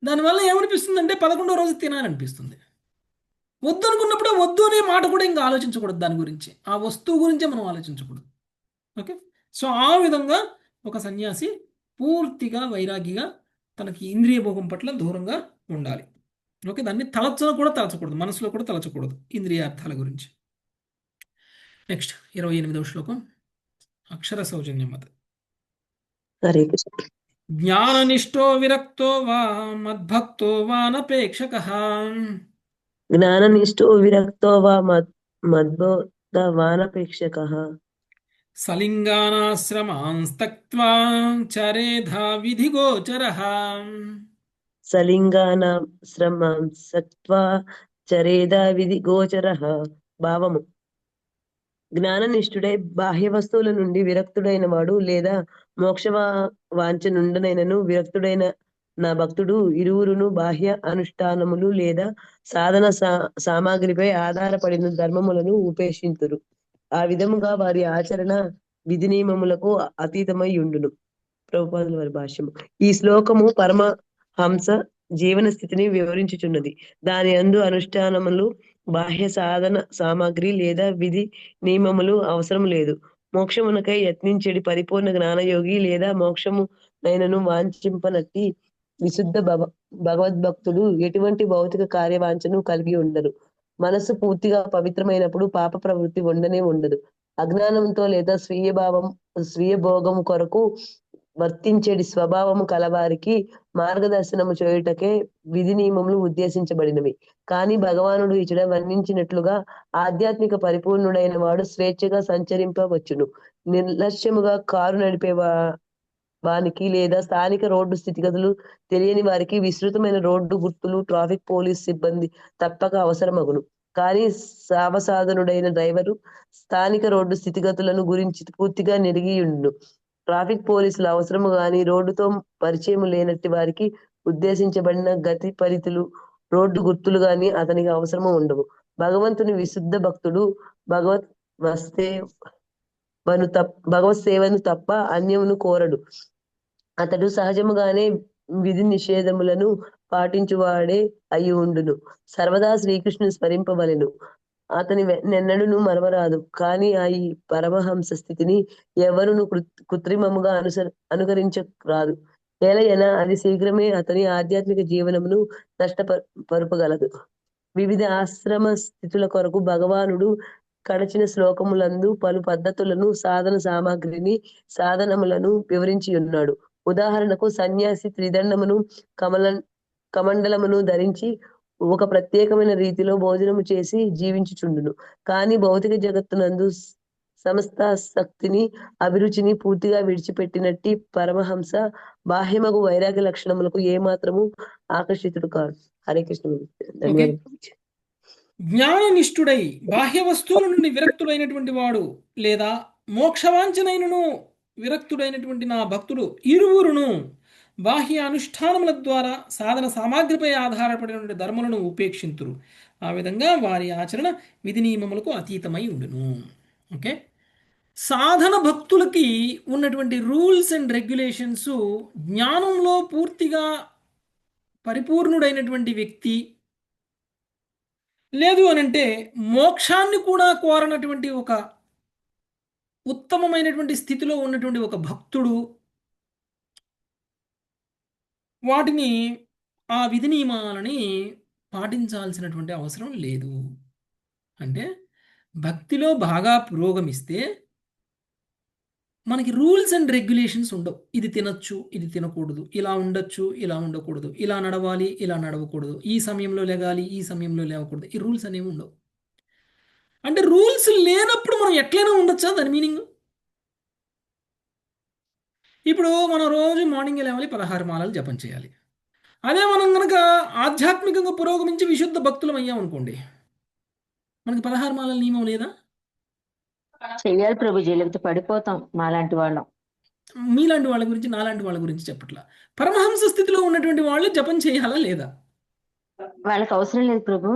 దానివల్ల ఏమనిపిస్తుందంటే 11వ రోజు తినాలనిపిస్తుంది. వద్దు అనుకున్నప్పుడే వద్దు అనే మాట కూడా ఇంకా ఆలోచించకూడదు, దాని గురించి ఆ వస్తువు గురించే మనం ఆలోచించకూడదు. ఓకే, సో ఆ విధంగా ఒక సన్యాసి పూర్తిగా వైరాగిగా తనకి ఇంద్రియ భోగం పట్ల దూరంగా ఉండాలి. ఓకే, దాన్ని కూడా తలచకూడదు, మనసులో కూడా తలచకూడదు ఇంద్రియార్థాల గురించి. నెక్స్ట్ 28వ శ్లోకం అక్షర సౌజన్యమత్.
హరే కృష్ణ.
జ్ఞాననిష్టో విరక్తో వా మద్భక్తో వా నపేక్షకః
జ్ఞాననిష్టో విరక్తో వా మద్భక్తవానపేక్షకః
సలింగానాశ్రమాన్ త్యక్త్వా చరేధా విధిగోచరః.
సలింగానాశ్రమం సత్వా చరేదా విధి గోచరః. భావము: జ్ఞాననిష్ఠుడై బాహ్య వస్తువుల నుండి విరక్తుడైన వాడు లేదా మోక్ష వాంఛనుండనైనను విరక్తుడైన నా భక్తుడు ఇరువురును బాహ్య అనుష్ఠానములు లేదా సాధన సామాగ్రిపై ఆధారపడిన ధర్మములను ఉపేక్షింతురు. ఆ విధముగా వారి ఆచరణ విధి నియమములకు అతీతమై ఉండును. ప్రభుపాదుల వారి భాష్యము. ఈ శ్లోకము పరమహంస జీవన స్థితిని వివరించుచున్నది. దాని యందు అనుష్ఠానములు, బాహ్య సాధన సామాగ్రి లేదా విధి నియమములు అవసరం లేదు. మోక్షమునకై యత్నించేడి పరిపూర్ణ జ్ఞానయోగి లేదా మోక్షము నైనను వాంఛింపనట్టి విశుద్ధ భగవద్భక్తుడు ఎటువంటి భౌతిక కార్యవాంఛను కలిగి ఉండరు. మనస్సు పూర్తిగా పవిత్రమైనప్పుడు పాప ప్రవృత్తి ఉండనే ఉండదు. అజ్ఞానంతో లేదా స్వీయ భోగము కొరకు వర్తించేడి స్వభావము కలవారికి మార్గదర్శనము చేయుటకే విధి నియమములు ఉద్దేశించబడినవి. కానీ భగవానుడు ఇచ్చట వర్ణించినట్లుగా ఆధ్యాత్మిక పరిపూర్ణుడైన వాడు స్వేచ్ఛగా సంచరింపవచ్చును. నిర్లక్ష్యముగా కారు నడిపే వానికి లేదా స్థానిక రోడ్డు స్థితిగతులు తెలియని వారికి విస్తృతమైన రోడ్డు గుర్తులు, ట్రాఫిక్ పోలీస్ సిబ్బంది తప్పక అవసరమగును. కానీ సావసాధనుడైన డ్రైవరు స్థానిక రోడ్డు స్థితిగతులను గురించి పూర్తిగా నెరిగియుండును. ట్రాఫిక్ పోలీసులు అవసరము గాని రోడ్డుతో పరిచయం లేనట్టి వారికి ఉద్దేశించబడిన గతి పరిధులు, రోడ్డు గుర్తులు గాని అతనికి అవసరము ఉండవు. భగవంతుని విశుద్ధ భక్తుడు భగవత్ సేవను తప్ప అన్యమును కోరడు. అతడు సహజముగానే విధి నిషేధములను పాటించువాడే అయి ఉండును. సర్వదా శ్రీకృష్ణుని స్మరింపవలెను. అతని నెన్నడును మరవరాదు. కానీ ఆ ఈ పరమహంస స్థితిని ఎవరును కృత్రిమముగా అనుకరించరాదు. ఏలయన అది శీఘ్రమే అతని ఆధ్యాత్మిక జీవనమును నష్టపరుపగలదు. వివిధ ఆశ్రమ స్థితుల కొరకు భగవానుడు కడచిన శ్లోకములందు పలు పద్ధతులను, సాధన సామాగ్రిని, సాధనములను వివరించి ఉన్నాడు. ఉదాహరణకు సన్యాసి త్రిదండమును, కమండలమును ధరించి ఒక ప్రత్యేకమైన రీతిలో భోజనము చేసి జీవించుచుండును. కానీ భౌతిక జగత్తునందు సమస్త శక్తిని, అభిరుచిని పూర్తిగా విడిచిపెట్టినట్టి పరమహంస బాహ్యమగు వైరాగ్య లక్షణములకు ఏమాత్రము ఆకర్షితుడు కాదు. హరే కృష్ణ. ధన్యవాదాలు.
జ్ఞాననిష్ఠుడై బాహ్య వస్తువుల నుండి విరక్తుడైనటువంటి వాడు లేదా మోక్షవాంఛనైనను విరక్తుడైనటువంటి నా భక్తుడు ఇరువురును బాహ్య అనుష్ఠానముల ద్వారా సాధన సామాగ్రిపై ఆధారపడినటువంటి ధర్మలను ఉపేక్షింతురు. ఆ విధంగా వారి ఆచరణ విధి నియమములకు అతీతమై ఉండును. ఓకే, సాధన భక్తులకి ఉన్నటువంటి రూల్స్ అండ్ రెగ్యులేషన్స్ జ్ఞానంలో పూర్తిగా పరిపూర్ణుడైనటువంటి వ్యక్తి లేదు అని అంటే మోక్షాన్ని కూడా కోరనటువంటి ఒక ఉత్తమమైనటువంటి స్థితిలో ఉన్నటువంటి ఒక భక్తుడు వాటిని ఆ విధి నియమాలని పాటించాల్సినటువంటి అవసరం లేదు. అంటే భక్తిలో బాగా పురోగమిస్తే మనకి రూల్స్ అండ్ రెగ్యులేషన్స్ ఉండవు. ఇది తినొచ్చు, ఇది తినకూడదు, ఇలా ఉండొచ్చు, ఇలా ఉండకూడదు, ఇలా నడవాలి, ఇలా నడవకూడదు, ఈ సమయంలో లేగాలి, ఈ సమయంలో లేవకూడదు, ఈ రూల్స్ అనేవి ఉండవు. అంటే రూల్స్ లేనప్పుడు మనం ఎట్లయినా ఉండొచ్చా దాని మీనింగ్? ఇప్పుడు మనం రోజు మార్నింగ్ లేవాలి, 16 మాలలు జపం చేయాలి. అదే మనం కనుక ఆధ్యాత్మికంగా పురోగమించి విశుద్ధ భక్తులం అయ్యాం అనుకోండి, మనకి 16 మాలల నియమం లేదా?
చెయ్యాలి ప్రభుజీ, లేకపోతే పడిపోతాం మాలాంటి వాళ్ళం.
మీలాంటి వాళ్ళ గురించి, నాలాంటి వాళ్ళ గురించి చెప్పట్లా. పరమహంస స్థితిలో ఉన్నటువంటి వాళ్ళు జపం చేయాలా లేదా?
వాళ్ళకి అవసరం లేదు ప్రభు.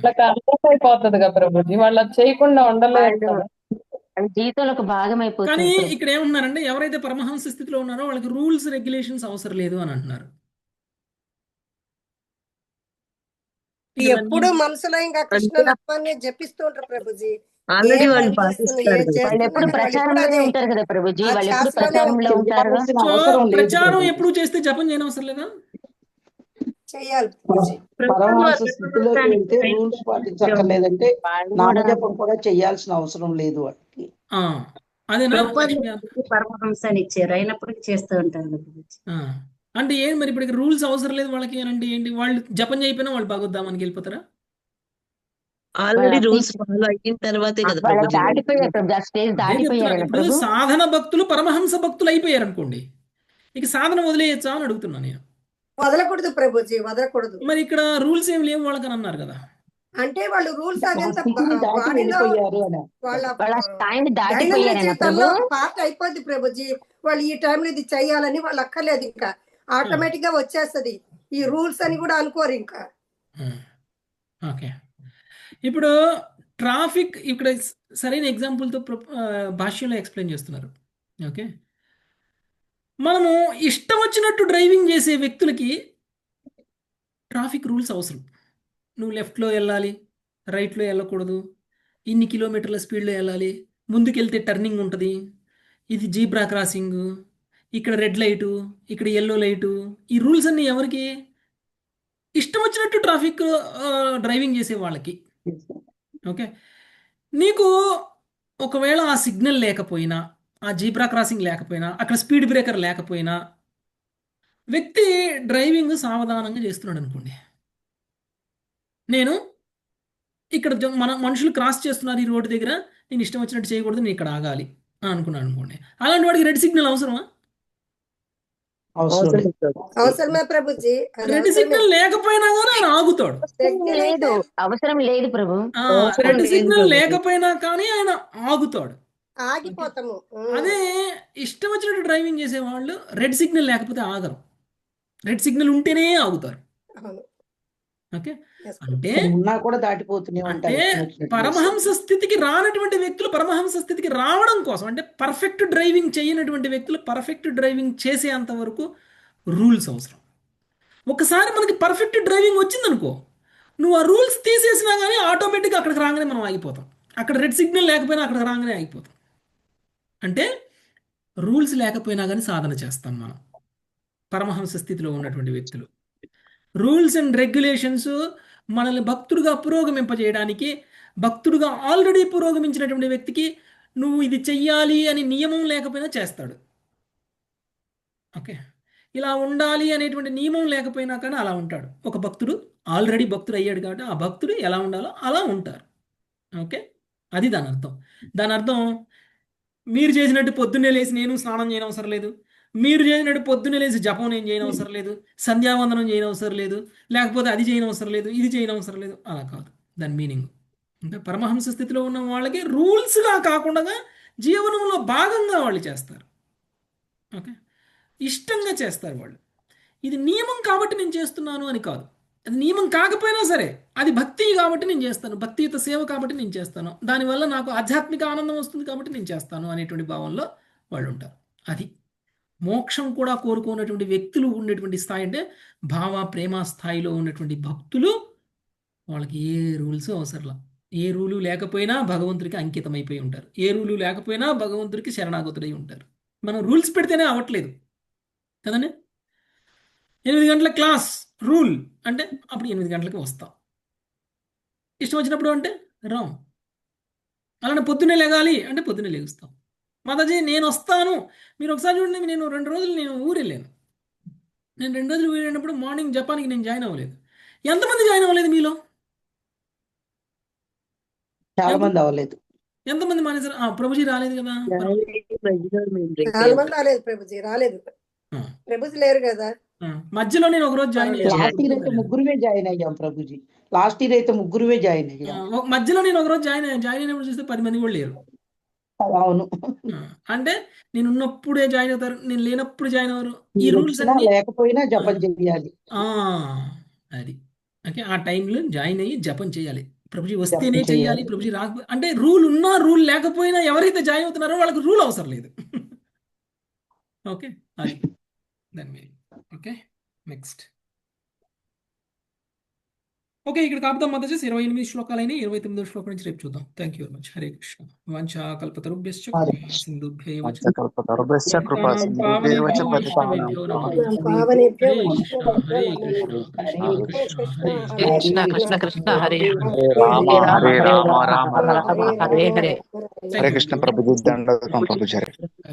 వాళ్ళకి అలవాటు అయిపోతుంది కదా ప్రభుజీ, వాళ్ళు అది చేయకుండా ఉండలేదు
వాళ్ళు
కదా.
అది జీవితంలో ఒక భాగం
కానీ
అయిపోతుంది ప్రభు.
ఇక్కడ ఏమంటున్నారంటే ఎవరైతే పరమహంస స్థితిలో ఉన్నారో వాళ్ళకి రూల్స్ రెగ్యులేషన్స్ అవసరం లేదు అని అంటున్నారు. ఇక దాని
ఎప్పుడు
meaning-
మనసులో ఇంకా కృష్ణ
అంటే
నామాన్ని జపిస్తూ ఉంటారు ప్రభుజీ.
ఆల్రెడీ
ఏ
వాళ్ళు
పని చేస్తున్నా,
పాటిస్తారు
ఏం
కదా.
చేస్తున్నా
వాళ్ళు ఎప్పుడు
కానీ వాళ్ళు ఎప్పుడు
ప్రచారంలోనే
అదే
ఉంటారు కదా ప్రభుజీ,
ఆ
వాళ్ళు ఎప్పుడు
ధ్యాసలోనే
ప్రచారంలో
ఉంటారు.
ఉంటారు.
చేయాల్సిన
సో
అవసరం లేదు
ప్రచారం
ప్రభు.
ఎప్పుడు చేస్తే జపం చేయనవసరం లేదా?
చెయ్యాలి ప్రభుజీ.
పరమహంస స్థితిలోకి వెళ్తే రూల్స్ పాటించక్కర్లేదంటే
వాళ్ళు కూడా
నామజపం కూడా చేయాల్సిన అవసరం లేదు వాటికి.
ఆ, అదేనా
ప్రభుపాద
లక్ష్మి గారు?
పరమహంసాన్ని ఇచ్చారు, అయినప్పటికీ చేస్తూ ఉంటారు ప్రభుజీ.
ఆ, అంటే ఏం మరి ఇప్పుడు రూల్స్ అవసరం లేదు వాళ్ళకి అని అంటే ఏంటి? వాళ్ళు జపం చేయకపోయినా వాళ్ళు భాగవద్దామానికి వెళ్ళిపోతారా?
ఆల్రెడీ
వాళ్ళ
రూల్స్
తీసి
ఫాలో అయిన తర్వాతే కదా
వాళ్ళ
ప్రభుజీ వాళ్ళు
దాటిపోయారు ప్రభు, ఆ స్టేజ్
అదే చెప్తున్నా.
దాటిపోయారని
ఇప్పుడు
ప్రభు.
సాధన భక్తులు పరమహంస భక్తులు అయిపోయారు అనుకోండి, ఇక సాధన వదిలేయచ్చా అని అడుగుతున్నా నేను.
వదలకూడదు ప్రభుజీ, వదలకూడదు.
మరి ఇక్కడ రూల్స్ ఏం లేవు వాళ్ళకని అన్నారు కదా.
అంటే వాళ్ళు రూల్స్
ఆ
అదంతా
స్థితిని దాటి
బాడీలో
వెళ్ళిపోయారు అని.
వాళ్ళ
వాళ్ళ స్థాయిని
దైనందిన
దాటిపోయారని ప్రభు.
జీవితంలో పార్ట్ అయిపోద్ది ప్రభుజీ. వాళ్ళు ఈ టైంలో ఇది చెయ్యాలని వాళ్ళు అక్కర్లేదు, ఇంకా ఆటోమేటిక్ గా వచ్చేస్తది. ఈ రూల్స్ అని కూడా అనుకోరు ఇంకా.
ఓకే, ఇప్పుడు ట్రాఫిక్ ఇక్కడ సరైన ఎగ్జాంపుల్తో భాష్యంలో ఎక్స్ప్లెయిన్ చేస్తున్నారు. ఓకే, మనము ఇష్టం వచ్చినట్టు డ్రైవింగ్ చేసే వ్యక్తులకి ట్రాఫిక్ రూల్స్ అవసరం. నువ్వు లెఫ్ట్లో వెళ్ళాలి, రైట్లో వెళ్ళకూడదు, ఇన్ని కిలోమీటర్ల స్పీడ్లో వెళ్ళాలి, ముందుకెళ్తే టర్నింగ్ ఉంటుంది, ఇది జీబ్రా క్రాసింగ్, ఇక్కడ రెడ్ లైటు, ఇక్కడ ఎల్లో లైటు. ఈ రూల్స్ అన్నీ ఎవరికి? ఇష్టం వచ్చినట్టు ట్రాఫిక్ డ్రైవింగ్ చేసే వాళ్ళకి. ఓకే, నీకు ఒకవేళ ఆ సిగ్నల్ లేకపోయినా, ఆ జీబ్రా క్రాసింగ్ లేకపోయినా, అక్కడ స్పీడ్ బ్రేకర్ లేకపోయినా, వ్యక్తి డ్రైవింగ్ సావధానంగా చేస్తున్నాడు అనుకోండి. నేను ఇక్కడ మన మనుషులు క్రాస్ చేస్తున్నారు ఈ రోడ్డు దగ్గర, నేను ఇష్టం వచ్చినట్టు చేయకూడదు, నేను ఇక్కడ ఆగాలి అని అనుకున్నాను అనుకోండి. అలాంటి వాడికి రెడ్ సిగ్నల్ అవసరమా?
అవసరం
అవసరం
లేదు.
లేదు ప్రభు.
అవసరమే ప్రభుజీ, అది
రెడ్
అవసరమే.
సిగ్నల్ లేకపోయినా కానీ ఆయన ఆగుతాడు.
సిగ్నల్
లేదు,
అయితే
అవసరం లేదు ప్రభు.
అవసరం
రెడ్
లేదు
సిగ్నల్
ప్రభుజీ.
లేకపోయినా కానీ ఆయన ఆగుతాడు.
ఆగిపోతాము.
అదే ఇష్టం వచ్చినట్టు డ్రైవింగ్ చేసే వాళ్ళు రెడ్ సిగ్నల్ లేకపోతే ఆగరు, రెడ్ సిగ్నల్ ఉంటేనే ఆగుతారు.
అవును.
ఓకే,
Yes,
అంటే
ఉన్నా కూడా దాటిపోతూనే ఉంటారు
అంటే
ఇష్టం వచ్చినట్టు చేసి.
పరమహంస స్థితికి రానటువంటి వ్యక్తులు పరమహంస స్థితికి రావడం కోసం, అంటే పర్ఫెక్ట్ డ్రైవింగ్ చేయనటువంటి వ్యక్తులు పర్ఫెక్ట్ డ్రైవింగ్ చేసేంత వరకు రూల్స్ అవసరం. ఒకసారి మనకి పర్ఫెక్ట్ డ్రైవింగ్ వచ్చిందనుకో, నువ్వు ఆ రూల్స్ తీసేసినా కానీ ఆటోమేటిక్గా అక్కడికి రాగానే మనం ఆగిపోతాం. అక్కడ రెడ్ సిగ్నల్ లేకపోయినా అక్కడికి రాగానే ఆగిపోతాం. అంటే రూల్స్ లేకపోయినా కానీ సాధన చేస్తాం మనం, పరమహంస స్థితిలో ఉన్నటువంటి వ్యక్తులు. రూల్స్ అండ్ రెగ్యులేషన్స్ మనల్ని భక్తుడిగా పురోగమింపజేయడానికి, భక్తుడిగా ఆల్రెడీ పురోగమించినటువంటి వ్యక్తికి నువ్వు ఇది చెయ్యాలి అని నియమం లేకపోయినా చేస్తాడు. ఓకే, ఇలా ఉండాలి అనేటువంటి నియమం లేకపోయినా కానీ అలా ఉంటాడు. ఒక భక్తుడు ఆల్రెడీ భక్తుడు అయ్యాడు కాబట్టి ఆ భక్తుడు ఎలా ఉండాలో అలా ఉంటారు. ఓకే, అది దాని అర్థం. దాని అర్థం మీరు చేసినట్టు పొద్దున్నే లేచి నేను స్నానం చేయనవసరం లేదు, మీరు చేసినట్టు పొద్దున్నే లేచి జపం నేను చేయనవసరం లేదు, సంధ్యావందనం చేయనవసరం లేదు, లేకపోతే అది చేయనవసరం లేదు, ఇది చేయనవసరం లేదు, అలా కాదు దాని మీనింగ్. అంటే పరమహంస స్థితిలో ఉన్న వాళ్ళకి రూల్స్గా కాకుండా జీవనంలో భాగంగా వాళ్ళు చేస్తారు. ఓకే, ఇష్టంగా చేస్తారు వాళ్ళు. ఇది నియమం కాబట్టి నేను చేస్తున్నాను అని కాదు, అది నియమం కాకపోయినా సరే అది భక్తి కాబట్టి నేను చేస్తాను, భక్తియుత సేవ కాబట్టి నేను చేస్తాను, దానివల్ల నాకు ఆధ్యాత్మిక ఆనందం వస్తుంది కాబట్టి నేను చేస్తాను అనేటువంటి భావంలో వాళ్ళు ఉంటారు. అది మోక్షం కూడా కోరుకున్నటువంటి వ్యక్తులు ఉండేటువంటి స్థాయి, అంటే భావ ప్రేమ స్థాయిలో ఉన్నటువంటి భక్తులు వాళ్ళకి ఏ రూల్స్ అవసరంలా. ఏ రూలు లేకపోయినా భగవంతుడికి అంకితమైపోయి ఉంటారు. ఏ రూలు లేకపోయినా భగవంతుడికి శరణాగతుడై ఉంటారు. మనం రూల్స్ పెడితేనే అవ్వట్లేదు కదండి. 8 గంటల క్లాస్ రూల్ అంటే అప్పుడు 8 గంటలకి వస్తాం. ఇష్టం వచ్చినప్పుడు అంటే రాం. అలానే పొద్దున్నే లేగాలి అంటే పొద్దున్నే లేగుస్తాం. మాతాజీ నేను వస్తాను, మీరు ఒకసారి చూడండి, నేను 2 రోజులు నేను ఊరు వెళ్ళాను. నేను 2 రోజులు ఊరు వెళ్ళినప్పుడు మార్నింగ్ జపాన్కి నేను జాయిన్ అవ్వలేదు. ఎంతమంది జాయిన్ అవ్వలేదు మీలో?
చాలా మంది అవ్వలేదు.
ఎంతమంది మానేశారు? ప్రభుజీ రాలేదు కదా.
చాలా మంది రాలేదు ప్రభుజీ, రాలేదు. ప్రభుజీ లేరు కదా.
మధ్యలో నేను ఒక రోజు జాయిన్ అయ్యాను.
లాస్ట్ ఇయర్ అయితే ముగ్గురుమే జాయిన్ అయ్యాం ప్రభుజీ. లాస్ట్ ఇయర్ అయితే ముగ్గురుమే జాయిన్ అయ్యాం.
మధ్యలో నేను ఒక రోజు జాయిన్ అయినప్పుడు చూస్తే 10 మంది కూడా లేరు.
అవును.
అంటే నేను ఉన్నప్పుడే జాయిన్ అవుతారు, నేను లేనప్పుడు జాయిన్ అవ్వరు. ఈ రూల్స్
లేకపోయినా జపం చేయాలి.
అది ఓకే. ఆ టైంలో జాయిన్ అయ్యి జపం చేయాలి. ప్రభుజీ వస్తేనే చేయాలి, ప్రభుజీ రాకపోతే అంటే రూల్ ఉన్నా రూల్ లేకపోయినా ఎవరైతే జాయిన్ అవుతున్నారో వాళ్ళకి రూల్ అవసరం లేదు. ఓకే అది దాని మీద. Okay next. ఓకే ఇక్కడ కాపుదాం మాతాజీ. 28 శ్లోకాలైన 29వ శ్లోకం నుంచి రేపు చూద్దాం. Thank you very much. Hare Krishna. వాంఛా కల్పతరుభ్యశ్చ కృపా సింధుభ్యైవ చ పావనేభ్యో వైష్ణవేభ్యో నమః. హరే కృష్ణ హరే కృష్ణ హరే కృష్ణ హరే
కృష్ణ కృష్ణ హరే
రామ హరే రామ రామ
హరే హరే.
హరే కృష్ణ ప్రభుజీ దండకం ప్రభుజీ.